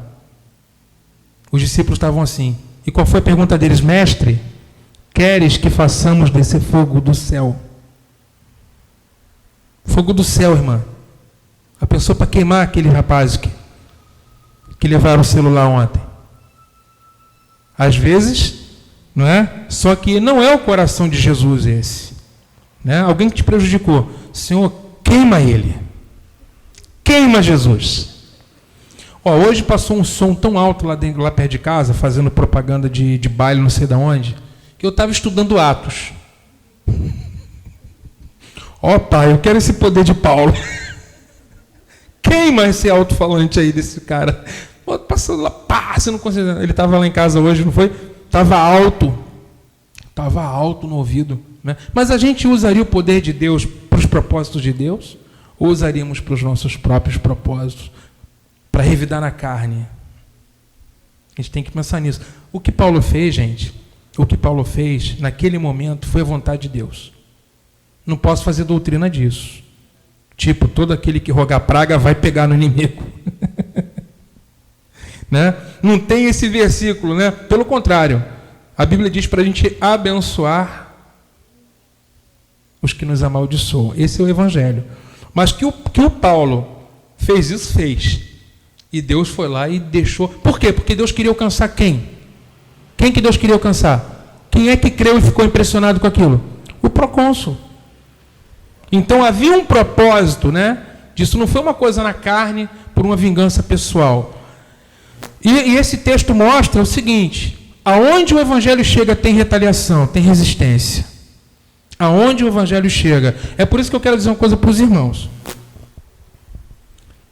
Os discípulos estavam assim. E qual foi a pergunta deles? Mestre, queres que façamos descer fogo do céu? Fogo do céu, irmã. A pessoa para queimar aquele rapaz que levaram o celular ontem. Às vezes, não é? Só que não é o coração de Jesus esse. Né? Alguém que te prejudicou. Senhor, queima ele. Queima Jesus. Ó, hoje passou um som tão alto lá perto de casa, fazendo propaganda de baile não sei de onde, que eu estava estudando Atos. Ó, pai, eu quero esse poder de Paulo. Queima esse alto-falante aí desse cara. Pô, passando lá, pá, você não consegue. Ele estava lá em casa hoje, não foi? Estava alto. Estava alto no ouvido. Né? Mas a gente usaria o poder de Deus para os propósitos de Deus? Ou usaríamos para os nossos próprios propósitos? Para revidar na carne? A gente tem que pensar nisso. O que Paulo fez, gente, o que Paulo fez naquele momento foi a vontade de Deus. Não posso fazer doutrina disso. Tipo, todo aquele que rogar praga vai pegar no inimigo. Né? Não tem esse versículo, né? Pelo contrário, a Bíblia diz para a gente abençoar os que nos amaldiçoam. Esse é o Evangelho. Mas que o Paulo fez isso, fez. E Deus foi lá e deixou. Por quê? Porque Deus queria alcançar quem? Quem que Deus queria alcançar? Quem é que creu e ficou impressionado com aquilo? O procônsul. Então havia um propósito, né? Disso não foi uma coisa na carne por uma vingança pessoal. E esse texto mostra o seguinte: aonde o Evangelho chega tem retaliação, tem resistência. Aonde o Evangelho chega. É por isso que eu quero dizer uma coisa para os irmãos.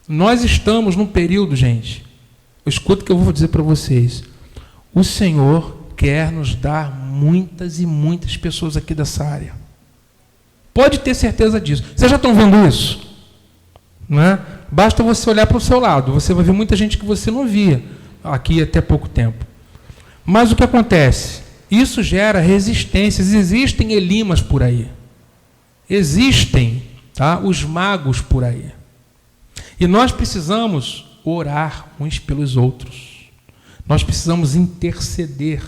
Nós estamos num período, gente, escuta o que eu vou dizer para vocês. O Senhor quer nos dar muitas e muitas pessoas aqui dessa área. Pode ter certeza disso. Vocês já estão vendo isso? Não é? Basta você olhar para o seu lado. Você vai ver muita gente que você não via aqui até pouco tempo. Mas o que acontece? Isso gera resistências. Existem elimas por aí. Existem, tá, os magos por aí. E nós precisamos orar uns pelos outros. Nós precisamos interceder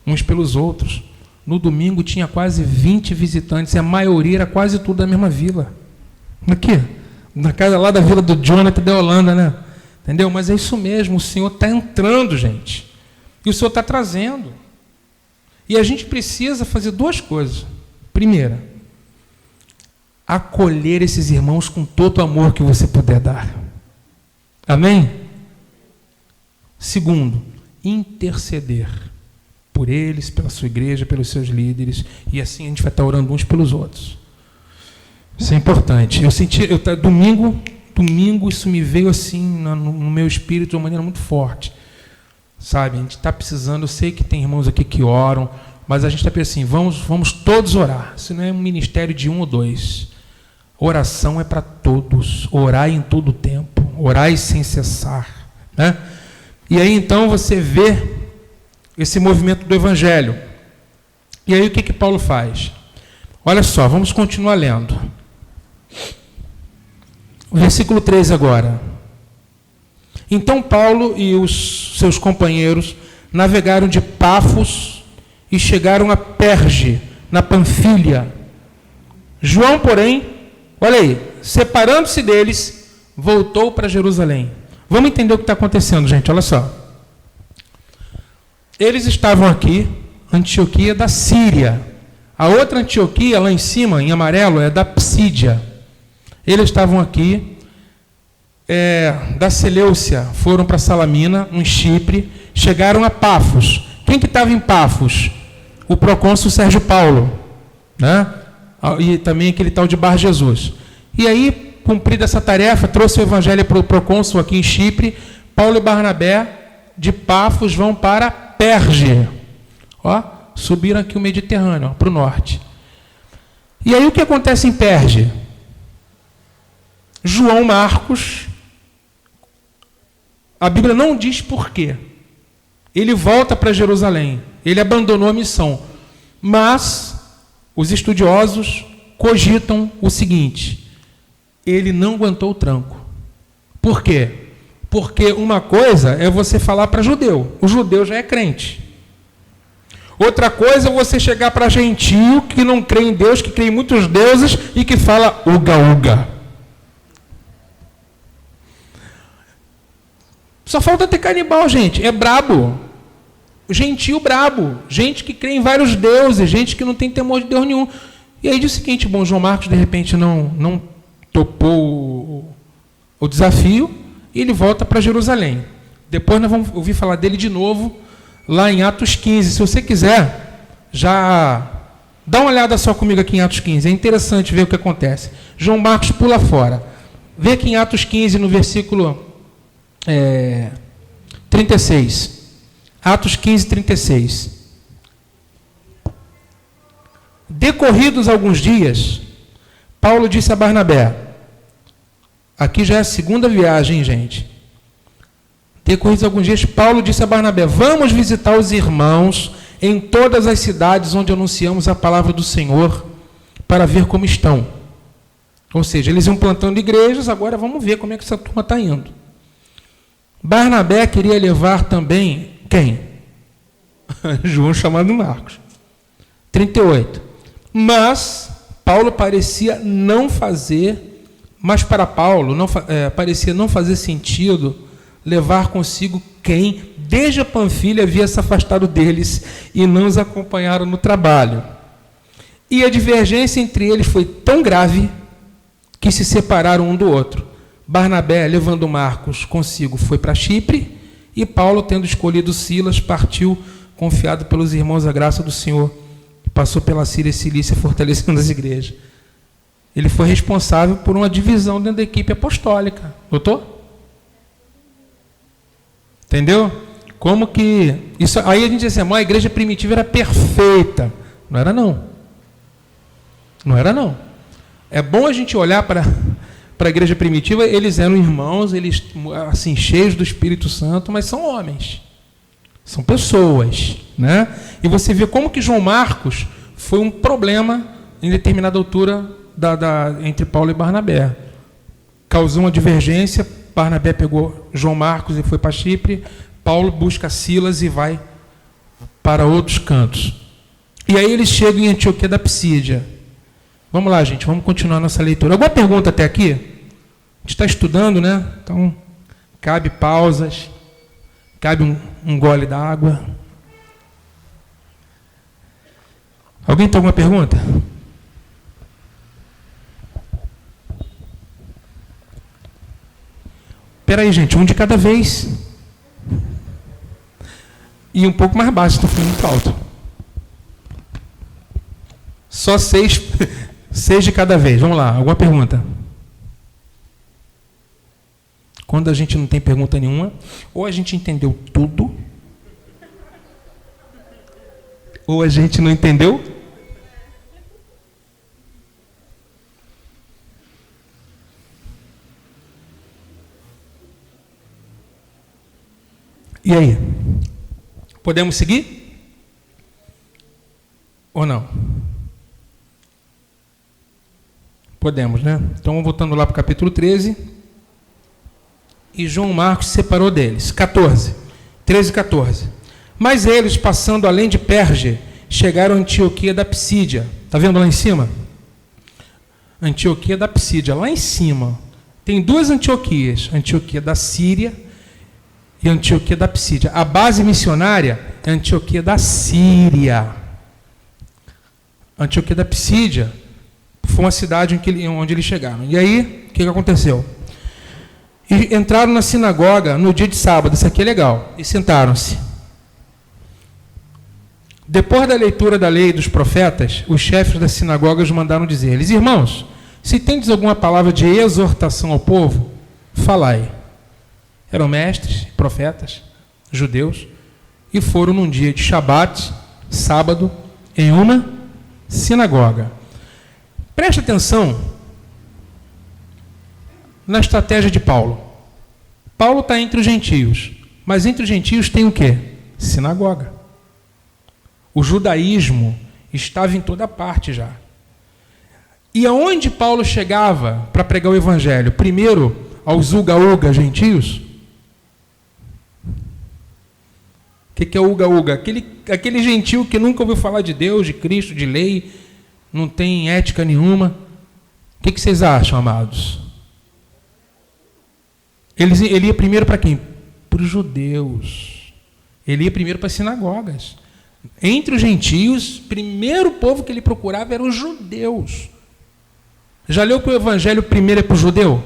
uns pelos outros. No domingo tinha quase 20 visitantes, e a maioria era quase tudo da mesma vila. Aqui, na casa lá da vila do Jonathan da Holanda, né? Entendeu? Mas é isso mesmo, o Senhor está entrando, gente. E o Senhor está trazendo. E a gente precisa fazer duas coisas. Primeira, acolher esses irmãos com todo o amor que você puder dar. Amém? Segundo, interceder por eles, pela sua igreja, pelos seus líderes, e assim a gente vai estar orando uns pelos outros. Isso é importante. Domingo isso me veio assim no meu espírito de uma maneira muito forte. Sabe, a gente está precisando, eu sei que tem irmãos aqui que oram, mas a gente está pensando assim, vamos todos orar. Isso não é um ministério de 1 ou 2. Oração é para todos. Orai em todo o tempo. Orai sem cessar. Né? E aí então você vê esse movimento do Evangelho. E aí o que Paulo faz? Olha só, vamos continuar lendo. O versículo 13 agora. Então Paulo e os seus companheiros navegaram de Pafos e chegaram a Perge, na Panfilha. João, porém, olha aí, separando-se deles, voltou para Jerusalém. Vamos entender o que está acontecendo, gente, olha só. Eles estavam aqui, Antioquia da Síria. A outra Antioquia, lá em cima, em amarelo, é da Psídia. Eles estavam aqui, da Seleucia, foram para Salamina, em Chipre, chegaram a Pafos. Quem que estava em Pafos? O procônsul Sérgio Paulo, né? E também aquele tal de Bar Jesus. E aí, cumprida essa tarefa, trouxe o evangelho para o procônsul aqui em Chipre. Paulo e Barnabé, de Pafos, vão para Perge. Ó, subiram aqui o Mediterrâneo, para o norte. E aí o que acontece em Perge? João Marcos, a Bíblia não diz por quê. Ele volta para Jerusalém. Ele abandonou a missão. Mas os estudiosos cogitam o seguinte: ele não aguentou o tranco. Por quê? Porque uma coisa é você falar para judeu. O judeu já é crente. Outra coisa é você chegar para gentio que não crê em Deus, que crê em muitos deuses e que fala uga uga. Só falta ter canibal, gente. É brabo. Gentio brabo. Gente que crê em vários deuses. Gente que não tem temor de Deus nenhum. E aí diz o seguinte, bom, João Marcos de repente não topou o desafio e ele volta para Jerusalém. Depois nós vamos ouvir falar dele de novo lá em Atos 15. Se você quiser, já dá uma olhada só comigo aqui em Atos 15. É interessante ver o que acontece. João Marcos pula fora. Vê aqui em Atos 15, no versículo 36. Atos 15, 36. Decorridos alguns dias, Paulo disse a Barnabé, aqui já é a segunda viagem, gente. Decorridos alguns dias, Paulo disse a Barnabé, vamos visitar os irmãos em todas as cidades onde anunciamos a palavra do Senhor, para ver como estão. Ou seja, eles iam plantando igrejas, agora vamos ver como é que essa turma está indo. Barnabé queria levar também, quem? João chamado Marcos. 38. Mas Paulo parecia não fazer, mas para Paulo parecia não fazer sentido levar consigo quem, desde a Panfilha, havia se afastado deles e não os acompanharam no trabalho. E a divergência entre eles foi tão grave que se separaram um do outro. Barnabé, levando Marcos consigo, foi para Chipre, e Paulo, tendo escolhido Silas, partiu, confiado pelos irmãos à graça do Senhor, passou pela Síria e Cilícia, fortalecendo as igrejas. Ele foi responsável por uma divisão dentro da equipe apostólica. Notou? Entendeu? Como que... isso, aí a gente diz assim, a igreja primitiva era perfeita. Não era, não. Não era, não. É bom a gente olhar para a igreja primitiva, eles eram irmãos, eles assim, cheios do Espírito Santo, mas são homens. São pessoas, né? E você vê como que João Marcos foi um problema em determinada altura entre Paulo e Barnabé. Causou uma divergência, Barnabé pegou João Marcos e foi para Chipre, Paulo busca Silas e vai para outros cantos. E aí eles chegam em Antioquia da Psídia. Vamos lá, gente, vamos continuar nossa leitura. Alguma pergunta até aqui? A gente está estudando, né? Então, cabe pausas, cabe um gole d'água. Alguém tem alguma pergunta? Espera aí, gente, um de cada vez. E um pouco mais baixo, estou falando muito alto. Só 6 de cada vez. Vamos lá, alguma pergunta? Quando a gente não tem pergunta nenhuma, ou a gente entendeu tudo, Ou a gente não entendeu? E aí? Podemos seguir? Ou não? Podemos, né? Então, voltando lá para o capítulo 13. E João Marcos se separou deles. 13 e 14. Mas eles, passando além de Perge, chegaram a Antioquia da Psídia. Está vendo lá em cima? Antioquia da Psídia, lá em cima. Tem duas Antioquias. Antioquia da Síria e Antioquia da Psídia. A base missionária é Antioquia da Síria. Antioquia da Psídia foi uma cidade onde eles chegaram. E aí, o que aconteceu? E entraram na sinagoga no dia de sábado, isso aqui é legal, e sentaram-se. Depois da leitura da lei e dos profetas, os chefes das sinagogas mandaram dizer-lhes: irmãos, se tendes alguma palavra de exortação ao povo, falai. Eram mestres, profetas, judeus, e foram num dia de Shabat, sábado, em uma sinagoga. Preste atenção na estratégia de Paulo. Paulo está entre os gentios, mas entre os gentios tem o quê? Sinagoga. O judaísmo estava em toda parte já. E aonde Paulo chegava para pregar o evangelho? Primeiro aos uga-uga gentios. O que é uga-uga? Aquele gentio que nunca ouviu falar de Deus, de Cristo, de lei, não tem ética nenhuma. O que vocês acham, amados? Ele ia primeiro para quem? Para os judeus. Ele ia primeiro para as sinagogas. Entre os gentios, primeiro povo que ele procurava eram os judeus. Já leu que o evangelho primeiro é para o judeu?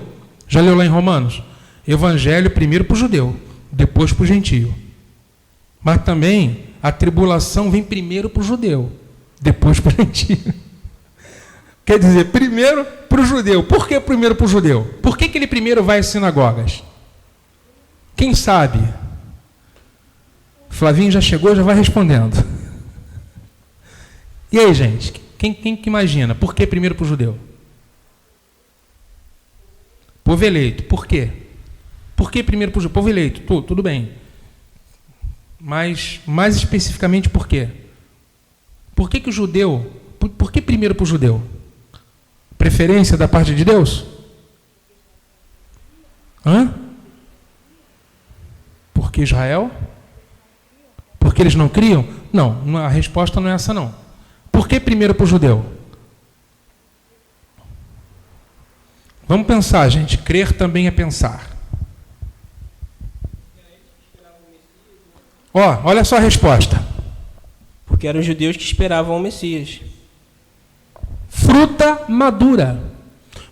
Já leu lá em Romanos? Evangelho primeiro para o judeu, depois para o gentio. Mas também a tribulação vem primeiro para o judeu, depois para o gentio. Quer dizer, primeiro para o judeu. Por que primeiro para o judeu? Por que ele primeiro vai às sinagogas? Quem sabe? Flavinho já chegou, já vai respondendo. E aí, gente? Quem que imagina? Por que primeiro para o judeu? Povo eleito. Por quê? Por que primeiro para o judeu? Povo eleito. Tudo bem. Mas, mais especificamente, por quê? Por que o judeu... Por que primeiro para o judeu? Preferência da parte de Deus? Porque Israel? Porque eles não criam? Não, a resposta não é essa não. Por que primeiro para o judeu? Vamos pensar, gente. Crer também é pensar. Olha só a resposta. Porque eram os judeus que esperavam o Messias. Fruta madura.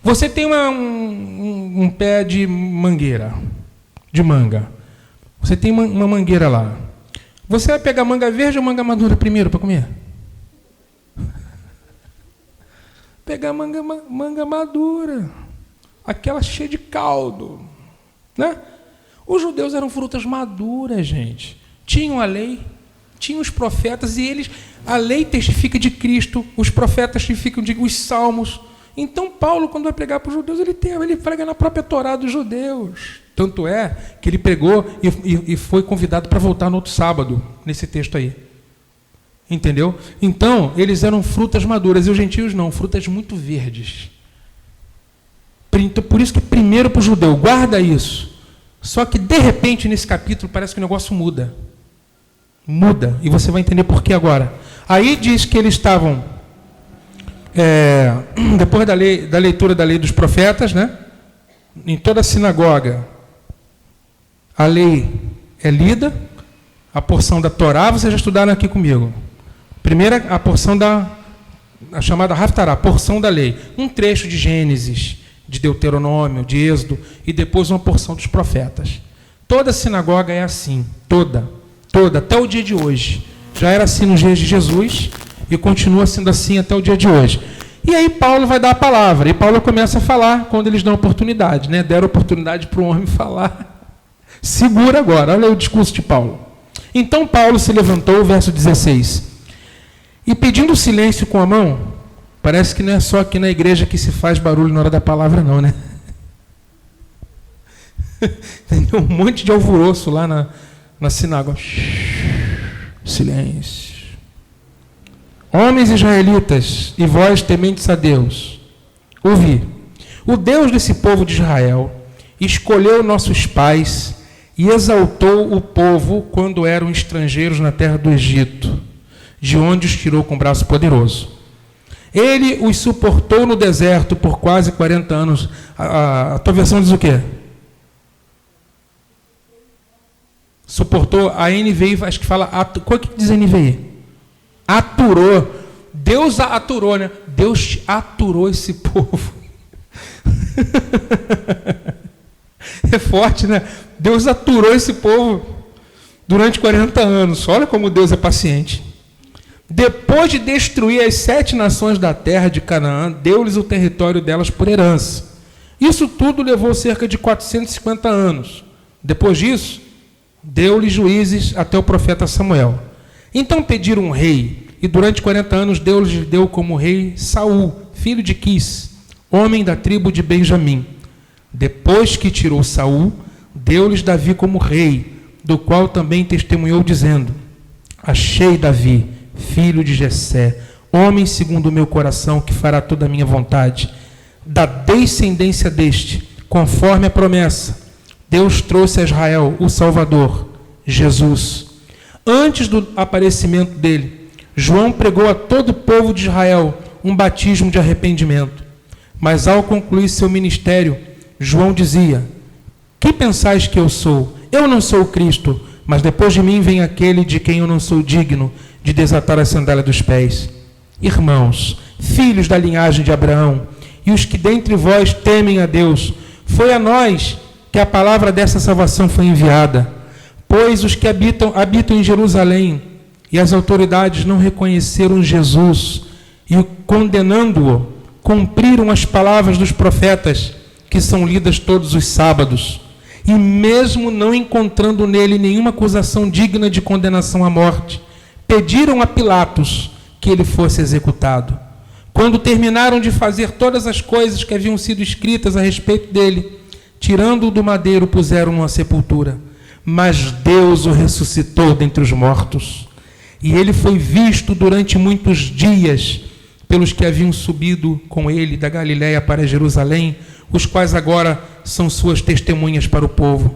Você tem um pé de mangueira, de manga. Você tem uma mangueira lá. Você vai pegar manga verde ou manga madura primeiro para comer? Pegar manga madura. Aquela cheia de caldo. Né? Os judeus eram frutas maduras, gente. Tinham a lei, tinham os profetas, e eles, a lei testifica de Cristo, os profetas testificam de os salmos. Então, Paulo, quando vai pregar para os judeus, ele prega na própria Torá dos judeus. Tanto é que ele pregou e foi convidado para voltar no outro sábado, nesse texto aí. Entendeu? Então, eles eram frutas maduras, e os gentios não, frutas muito verdes. Por isso que primeiro para o judeu, guarda isso. Só que, de repente, nesse capítulo, parece que o negócio muda. Muda, e você vai entender por que agora. Aí diz que eles estavam, depois da leitura da lei dos profetas, né? Em toda a sinagoga, a lei é lida, a porção da Torá, vocês já estudaram aqui comigo. Primeiro, a porção a chamada Haftará, a porção da lei. Um trecho de Gênesis, de Deuteronômio, de Êxodo, e depois uma porção dos profetas. Toda a sinagoga é assim, toda, até o dia de hoje. Já era assim nos dias de Jesus e continua sendo assim até o dia de hoje. E aí Paulo vai dar a palavra, e Paulo começa a falar quando eles dão oportunidade, né? Deram oportunidade para um homem falar. Segura agora, olha o discurso de Paulo. Então Paulo se levantou, verso 16. E pedindo silêncio com a mão, parece que não é só aqui na igreja que se faz barulho na hora da palavra, não, né? Tem um monte de alvoroço lá na sinagoga. Silêncio. Homens israelitas, e vós tementes a Deus, ouvi. O Deus desse povo de Israel escolheu nossos pais e exaltou o povo quando eram estrangeiros na terra do Egito, de onde os tirou com braço poderoso. Ele os suportou no deserto por quase 40 anos. A tua versão diz o quê? Suportou, a NVI, acho que fala, qual que diz a NVI? Aturou. Deus aturou, né? Deus aturou esse povo. É forte, né? Deus aturou esse povo durante 40 anos. Olha como Deus é paciente. Depois de destruir as 7 nações da terra de Canaã, deu-lhes o território delas por herança. Isso tudo levou cerca de 450 anos. Depois disso, deu-lhes juízes até o profeta Samuel. Então pediram um rei, e durante 40 anos Deus lhes deu como rei Saul, filho de Quis, homem da tribo de Benjamim. Depois que tirou Saul, deu-lhes Davi como rei, do qual também testemunhou, dizendo: achei Davi, filho de Jessé, homem segundo o meu coração, que fará toda a minha vontade. Da descendência deste, conforme a promessa, Deus trouxe a Israel o Salvador, Jesus. Antes do aparecimento dele, João pregou a todo o povo de Israel um batismo de arrependimento. Mas ao concluir seu ministério, João dizia: que pensais que eu sou? Eu não sou o Cristo, mas depois de mim vem aquele de quem eu não sou digno de desatar a sandália dos pés. Irmãos, filhos da linhagem de Abraão, e os que dentre vós temem a Deus, foi a nós que a palavra dessa salvação foi enviada. Pois os que habitam em Jerusalém e as autoridades não reconheceram Jesus e, condenando-o, cumpriram as palavras dos profetas, que são lidas todos os sábados, e mesmo não encontrando nele nenhuma acusação digna de condenação à morte, pediram a Pilatos que ele fosse executado. Quando terminaram de fazer todas as coisas que haviam sido escritas a respeito dele, tirando-o do madeiro, puseram numa sepultura. Mas Deus o ressuscitou dentre os mortos, e ele foi visto durante muitos dias pelos que haviam subido com ele da Galiléia para Jerusalém, os quais agora são suas testemunhas para o povo.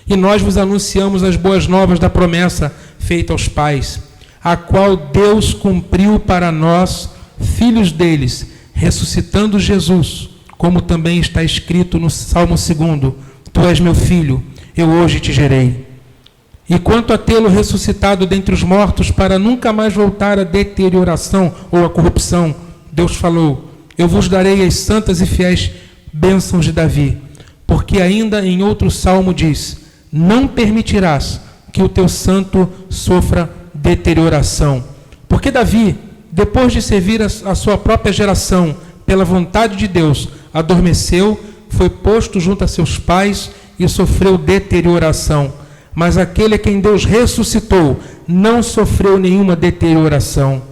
E nós vos anunciamos as boas novas da promessa feita aos pais, a qual Deus cumpriu para nós, filhos deles, ressuscitando Jesus, como também está escrito no Salmo 2: Tu és meu filho, eu hoje te gerei. E quanto a tê-lo ressuscitado dentre os mortos, para nunca mais voltar à deterioração ou à corrupção, Deus falou: eu vos darei as santas e fiéis bênçãos de Davi, porque ainda em outro salmo diz: não permitirás que o teu santo sofra deterioração. Porque Davi, depois de servir a sua própria geração, pela vontade de Deus, adormeceu, foi posto junto a seus pais e sofreu deterioração. Mas aquele a quem Deus ressuscitou não sofreu nenhuma deterioração.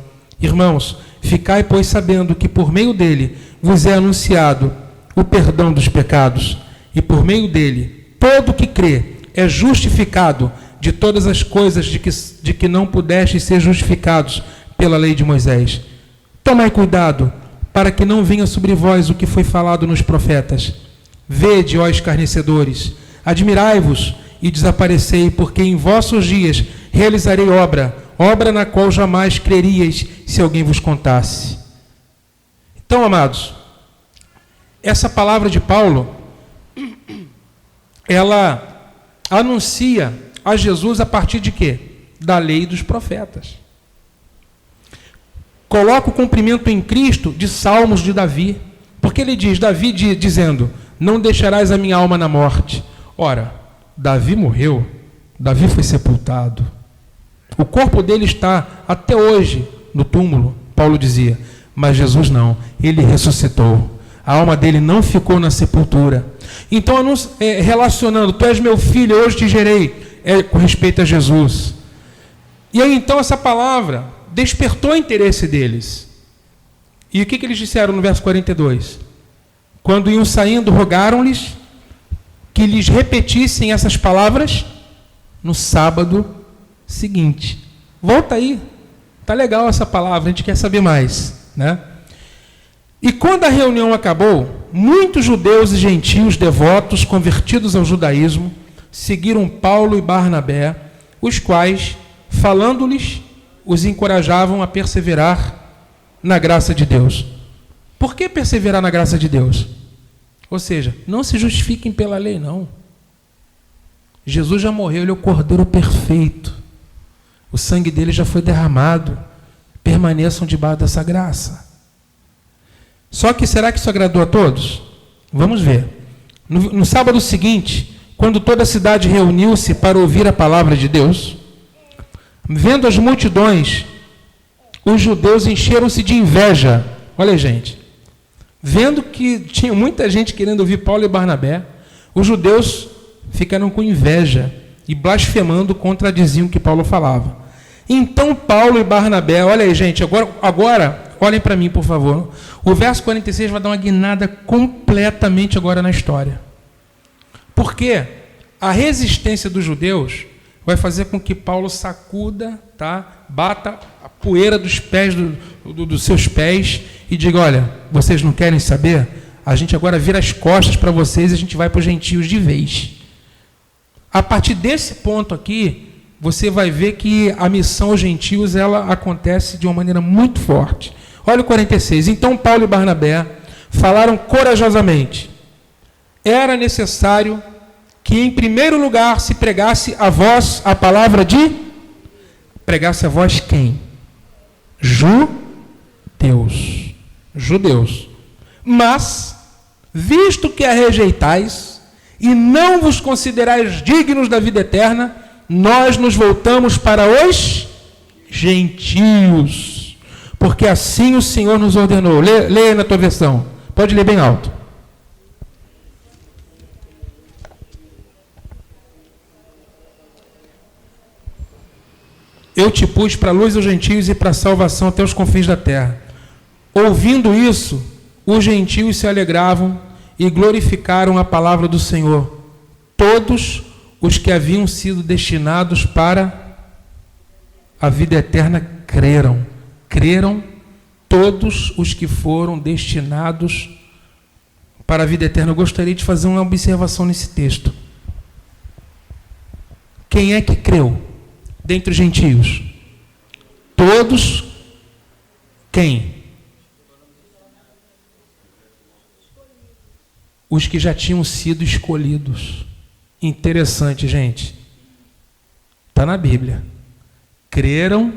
Irmãos, ficai, pois, sabendo que por meio dele vos é anunciado o perdão dos pecados, e por meio dele todo que crê é justificado de todas as coisas de que não pudestes ser justificados pela lei de Moisés. Tomai cuidado, para que não venha sobre vós o que foi falado nos profetas. Vede, ó escarnecedores, admirai-vos e desaparecei, porque em vossos dias realizarei obra na qual jamais creríeis se alguém vos contasse. Então, amados, essa palavra de Paulo, ela anuncia a Jesus a partir de quê? Da lei dos profetas. Coloca o cumprimento em Cristo de salmos de Davi, porque ele diz, Davi dizendo: não deixarás a minha alma na morte. Ora, Davi morreu, Davi foi sepultado. O corpo dele está até hoje no túmulo, Paulo dizia, mas Jesus não, ele ressuscitou. A alma dele não ficou na sepultura. Então, relacionando, tu és meu filho, hoje te gerei, com respeito a Jesus. E aí, então, essa palavra despertou o interesse deles. E o que eles disseram no verso 42? Quando iam saindo, rogaram-lhes que lhes repetissem essas palavras no sábado seguinte. Volta aí. Tá legal essa palavra, a gente quer saber mais, né? E quando a reunião acabou, muitos judeus e gentios devotos, convertidos ao judaísmo, seguiram Paulo e Barnabé, os quais, falando-lhes, os encorajavam a perseverar na graça de Deus. Por que perseverar na graça de Deus? Ou seja, não se justifiquem pela lei, não. Jesus já morreu, ele é o Cordeiro perfeito. O sangue dele já foi derramado. Permaneçam debaixo dessa graça. Só que será que isso agradou a todos? Vamos ver. No sábado seguinte, quando toda a cidade reuniu-se para ouvir a palavra de Deus, vendo as multidões, os judeus encheram-se de inveja. Olha, gente, vendo que tinha muita gente querendo ouvir Paulo e Barnabé, os judeus ficaram com inveja e blasfemando contradiziam o que Paulo falava. Então Paulo e Barnabé, olha aí, gente, agora olhem para mim, por favor. O verso 46 vai dar uma guinada completamente agora na história. Porque a resistência dos judeus vai fazer com que Paulo sacuda, tá? Bata a poeira dos pés dos seus pés e diga: olha, vocês não querem saber? A gente agora vira as costas para vocês e a gente vai para os gentios de vez. A partir desse ponto aqui, você vai ver que a missão aos gentios ela acontece de uma maneira muito forte. Olha o 46. Então Paulo e Barnabé falaram corajosamente. Era necessário que em primeiro lugar se pregasse a vós a palavra de... Pregasse a vós quem? Judeus. Mas, visto que a rejeitais e não vos considerais dignos da vida eterna, nós nos voltamos para os gentios, porque assim o Senhor nos ordenou. Leia na tua versão, pode ler bem alto. Eu te pus para a luz dos gentios e para a salvação até os confins da terra. Ouvindo isso, os gentios se alegravam e glorificaram a palavra do Senhor. Todos os que haviam sido destinados para a vida eterna creram. Creram todos os que foram destinados para a vida eterna. Eu gostaria de fazer uma observação nesse texto. Quem é que creu dentre os gentios? Todos. Quem? Os que já tinham sido escolhidos. Interessante, gente. Está na Bíblia. Creram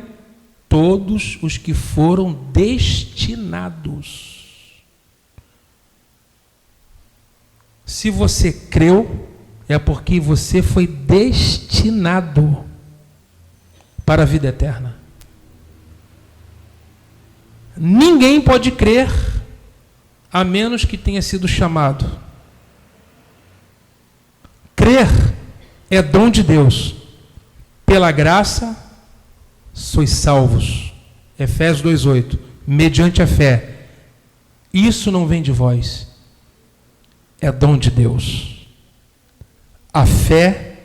todos os que foram destinados. Se você creu, é porque você foi destinado para a vida eterna. Ninguém pode crer a menos que tenha sido chamado. Crer é dom de Deus. Pela graça sois salvos. Efésios 2:8. Mediante a fé. Isso não vem de vós. É dom de Deus. A fé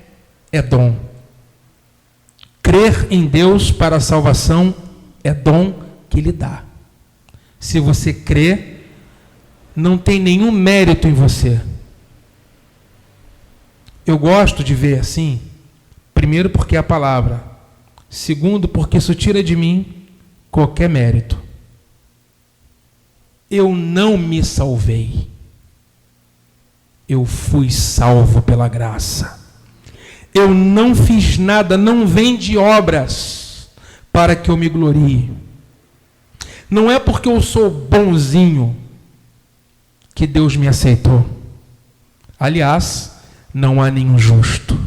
é dom. Crer em Deus para a salvação é dom que Ele dá. Se você crê, não tem nenhum mérito em você. Eu gosto de ver assim, primeiro porque é a palavra, segundo porque isso tira de mim qualquer mérito. Eu não me salvei. Eu fui salvo pela graça. Eu não fiz nada, não vem de obras para que eu me glorie. Não é porque eu sou bonzinho que Deus me aceitou. Aliás, não há nenhum justo.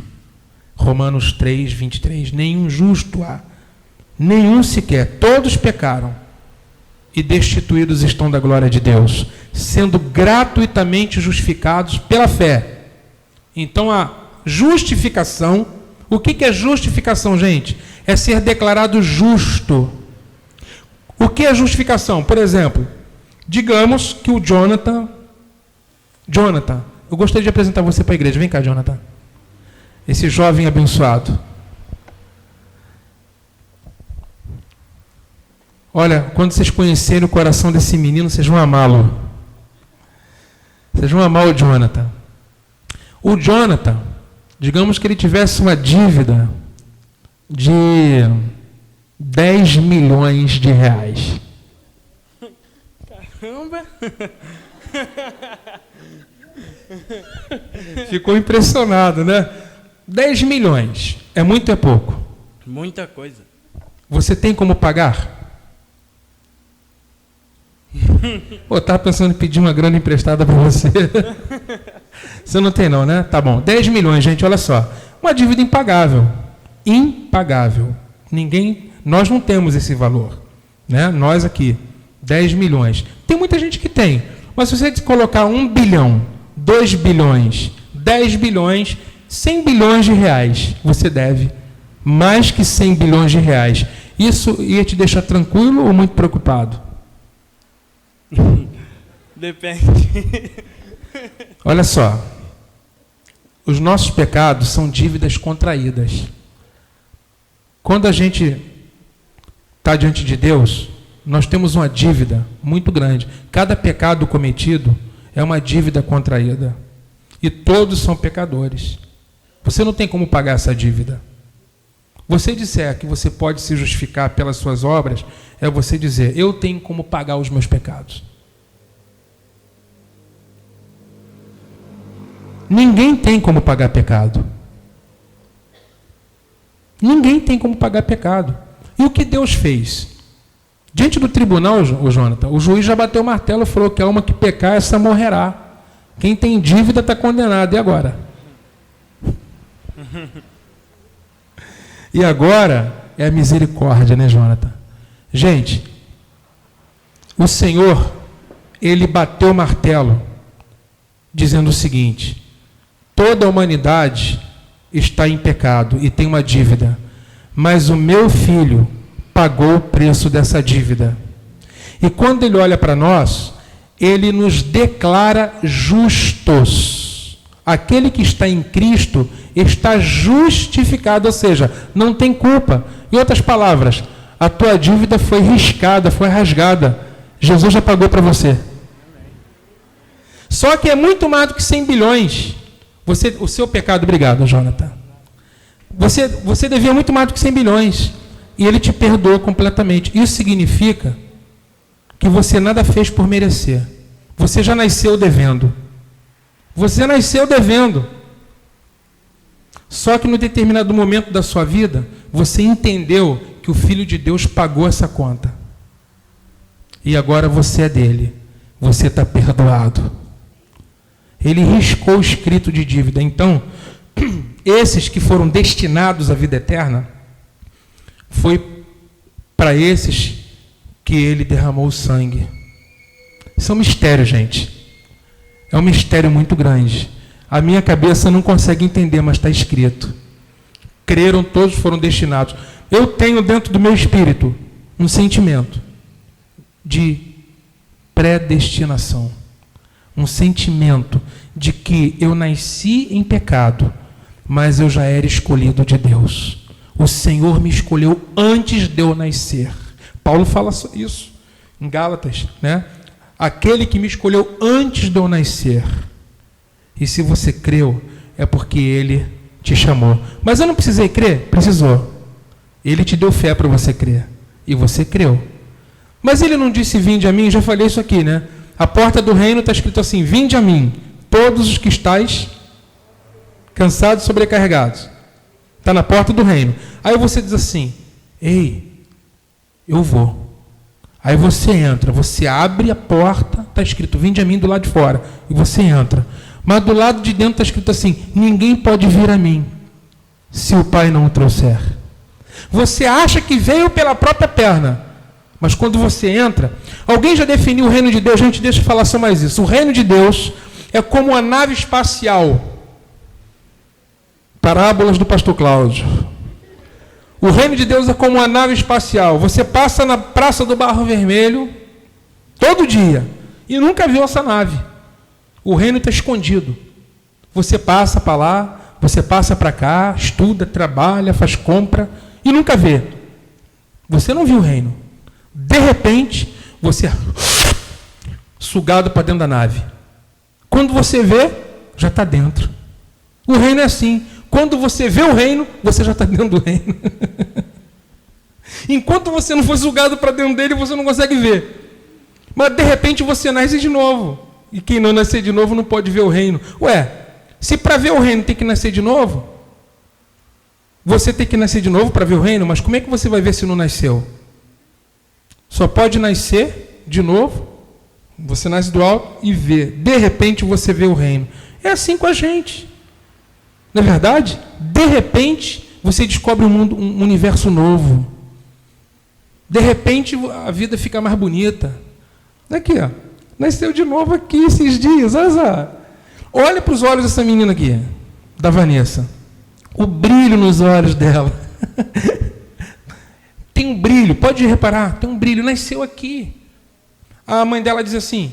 Romanos 3:23. Nenhum justo há. Nenhum sequer. Todos pecaram e destituídos estão da glória de Deus, sendo gratuitamente justificados pela fé. Então a justificação, o que é justificação, gente? É ser declarado justo. O que é justificação? Por exemplo, digamos que o Jonathan, eu gostaria de apresentar você para a igreja. Vem cá, Jonathan. Esse jovem abençoado. Olha, quando vocês conhecerem o coração desse menino, vocês vão amá-lo. Vocês vão amar o Jonathan. O Jonathan, digamos que ele tivesse uma dívida de 10 milhões de reais. Caramba! Ficou impressionado, né? 10 milhões. É muito ou é pouco? Muita coisa. Você tem como pagar? Pô, estava pensando em pedir uma grana emprestada para você. Você não tem não, né? Tá bom. 10 milhões, gente, olha só. Uma dívida impagável. Impagável. Nós não temos esse valor, né? Nós aqui, 10 milhões. Tem muita gente que tem. Mas se você colocar 1 bilhão, 2 bilhões, 10 bilhões, 100 bilhões de reais, você deve mais que 100 bilhões de reais. Isso ia te deixar tranquilo ou muito preocupado? Depende. Olha só. Os nossos pecados são dívidas contraídas. Quando a gente está diante de Deus, nós temos uma dívida muito grande. Cada pecado cometido é uma dívida contraída. E todos são pecadores. Você não tem como pagar essa dívida. Você disser que você pode se justificar pelas suas obras, é você dizer, eu tenho como pagar os meus pecados. Ninguém tem como pagar pecado. Ninguém tem como pagar pecado. E o que Deus fez? Diante do tribunal, o Jonathan, o juiz já bateu o martelo e falou que a alma que pecar, essa morrerá. Quem tem dívida está condenado. E agora? E agora é a misericórdia, né, Jonathan? Gente, o Senhor, Ele bateu o martelo, dizendo o seguinte, toda a humanidade está em pecado e tem uma dívida, mas o meu filho pagou o preço dessa dívida. E quando Ele olha para nós, Ele nos declara justos. Aquele que está em Cristo está justificado, ou seja, não tem culpa. Em outras palavras, a tua dívida foi riscada, foi rasgada. Jesus já pagou para você. Só que é muito mais do que 100 bilhões. O seu pecado, obrigado, Jonathan. Você devia muito mais do que 100 bilhões. E Ele te perdoou completamente. Isso significa que você nada fez por merecer. Você já nasceu devendo. Você nasceu devendo. Só que no determinado momento da sua vida, você entendeu que o Filho de Deus pagou essa conta. E agora você é dele. Você está perdoado. Ele riscou o escrito de dívida. Então, esses que foram destinados à vida eterna, foi para esses que ele derramou o sangue. Isso é um mistério, gente. É um mistério muito grande. A minha cabeça não consegue entender, mas está escrito. Creram, todos foram destinados. Eu tenho dentro do meu espírito um sentimento de predestinação. Um sentimento de que eu nasci em pecado, mas eu já era escolhido de Deus. O Senhor me escolheu antes de eu nascer. Paulo fala isso em Gálatas, né? Aquele que me escolheu antes de eu nascer. E se você creu, é porque Ele te chamou. Mas eu não precisei crer? Precisou. Ele te deu fé para você crer. E você creu. Mas Ele não disse, vinde a mim? Já falei isso aqui, né? A porta do reino está escrito assim, vinde a mim, todos os que estáis cansados e sobrecarregados. Está na porta do reino. Aí você diz assim, ei, eu vou. Aí você entra, você abre a porta, está escrito, vinde a mim do lado de fora. E você entra. Mas do lado de dentro está escrito assim, ninguém pode vir a mim, se o Pai não o trouxer. Você acha que veio pela própria perna, mas quando você entra, alguém já definiu o reino de Deus? Gente, deixa eu falar só mais isso. O reino de Deus é como uma nave espacial. Parábolas do pastor Cláudio. O reino de Deus é como uma nave espacial. Você passa na Praça do Barro Vermelho todo dia e nunca viu essa nave. O reino está escondido. Você passa para lá, você passa para cá, estuda, trabalha, faz compra e nunca vê. Você não viu o reino. De repente, você é sugado para dentro da nave. Quando você vê, já está dentro. O reino é assim. Quando você vê o reino, você já está dentro do reino. Enquanto você não for sugado para dentro dele, você não consegue ver. Mas de repente você nasce de novo. E quem não nascer de novo não pode ver o reino. Ué, se para ver o reino tem que nascer de novo, você tem que nascer de novo para ver o reino, mas como é que você vai ver se não nasceu? Só pode nascer de novo, você nasce do alto e vê. De repente você vê o reino. É assim com a gente. Não é verdade? De repente você descobre um mundo, um universo novo. De repente a vida fica mais bonita. Aqui, ó. Nasceu de novo aqui esses dias. Olha para os olhos dessa menina aqui, da Vanessa. O brilho nos olhos dela. Tem um brilho, pode reparar, tem um brilho, nasceu aqui. A mãe dela diz assim: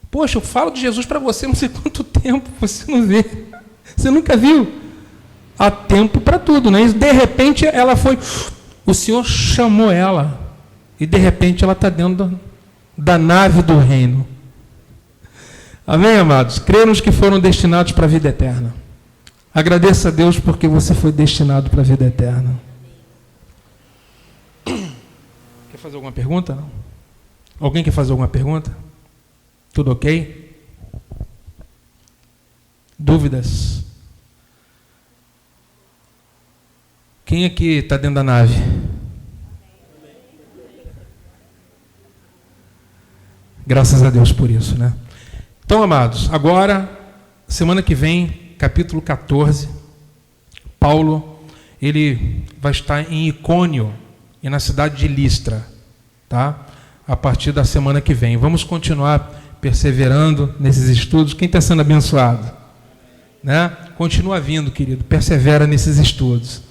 poxa, eu falo de Jesus para você não sei quanto tempo, você não vê. Você nunca viu? Há tempo para tudo, né? E de repente ela foi, o Senhor chamou ela, e de repente ela está dentro da nave do reino. Amém, amados? Cremos que foram destinados para a vida eterna. Agradeça a Deus porque você foi destinado para a vida eterna. Quer fazer alguma pergunta? Não? Alguém quer fazer alguma pergunta? Tudo ok? Dúvidas? Quem aqui está dentro da nave? Graças a Deus por isso, né? Então, amados, agora, semana que vem, capítulo 14, Paulo, ele vai estar em Icônio e na cidade de Listra, tá? A partir da semana que vem. Vamos continuar perseverando nesses estudos. Quem está sendo abençoado? Né? Continua vindo, querido, persevera nesses estudos.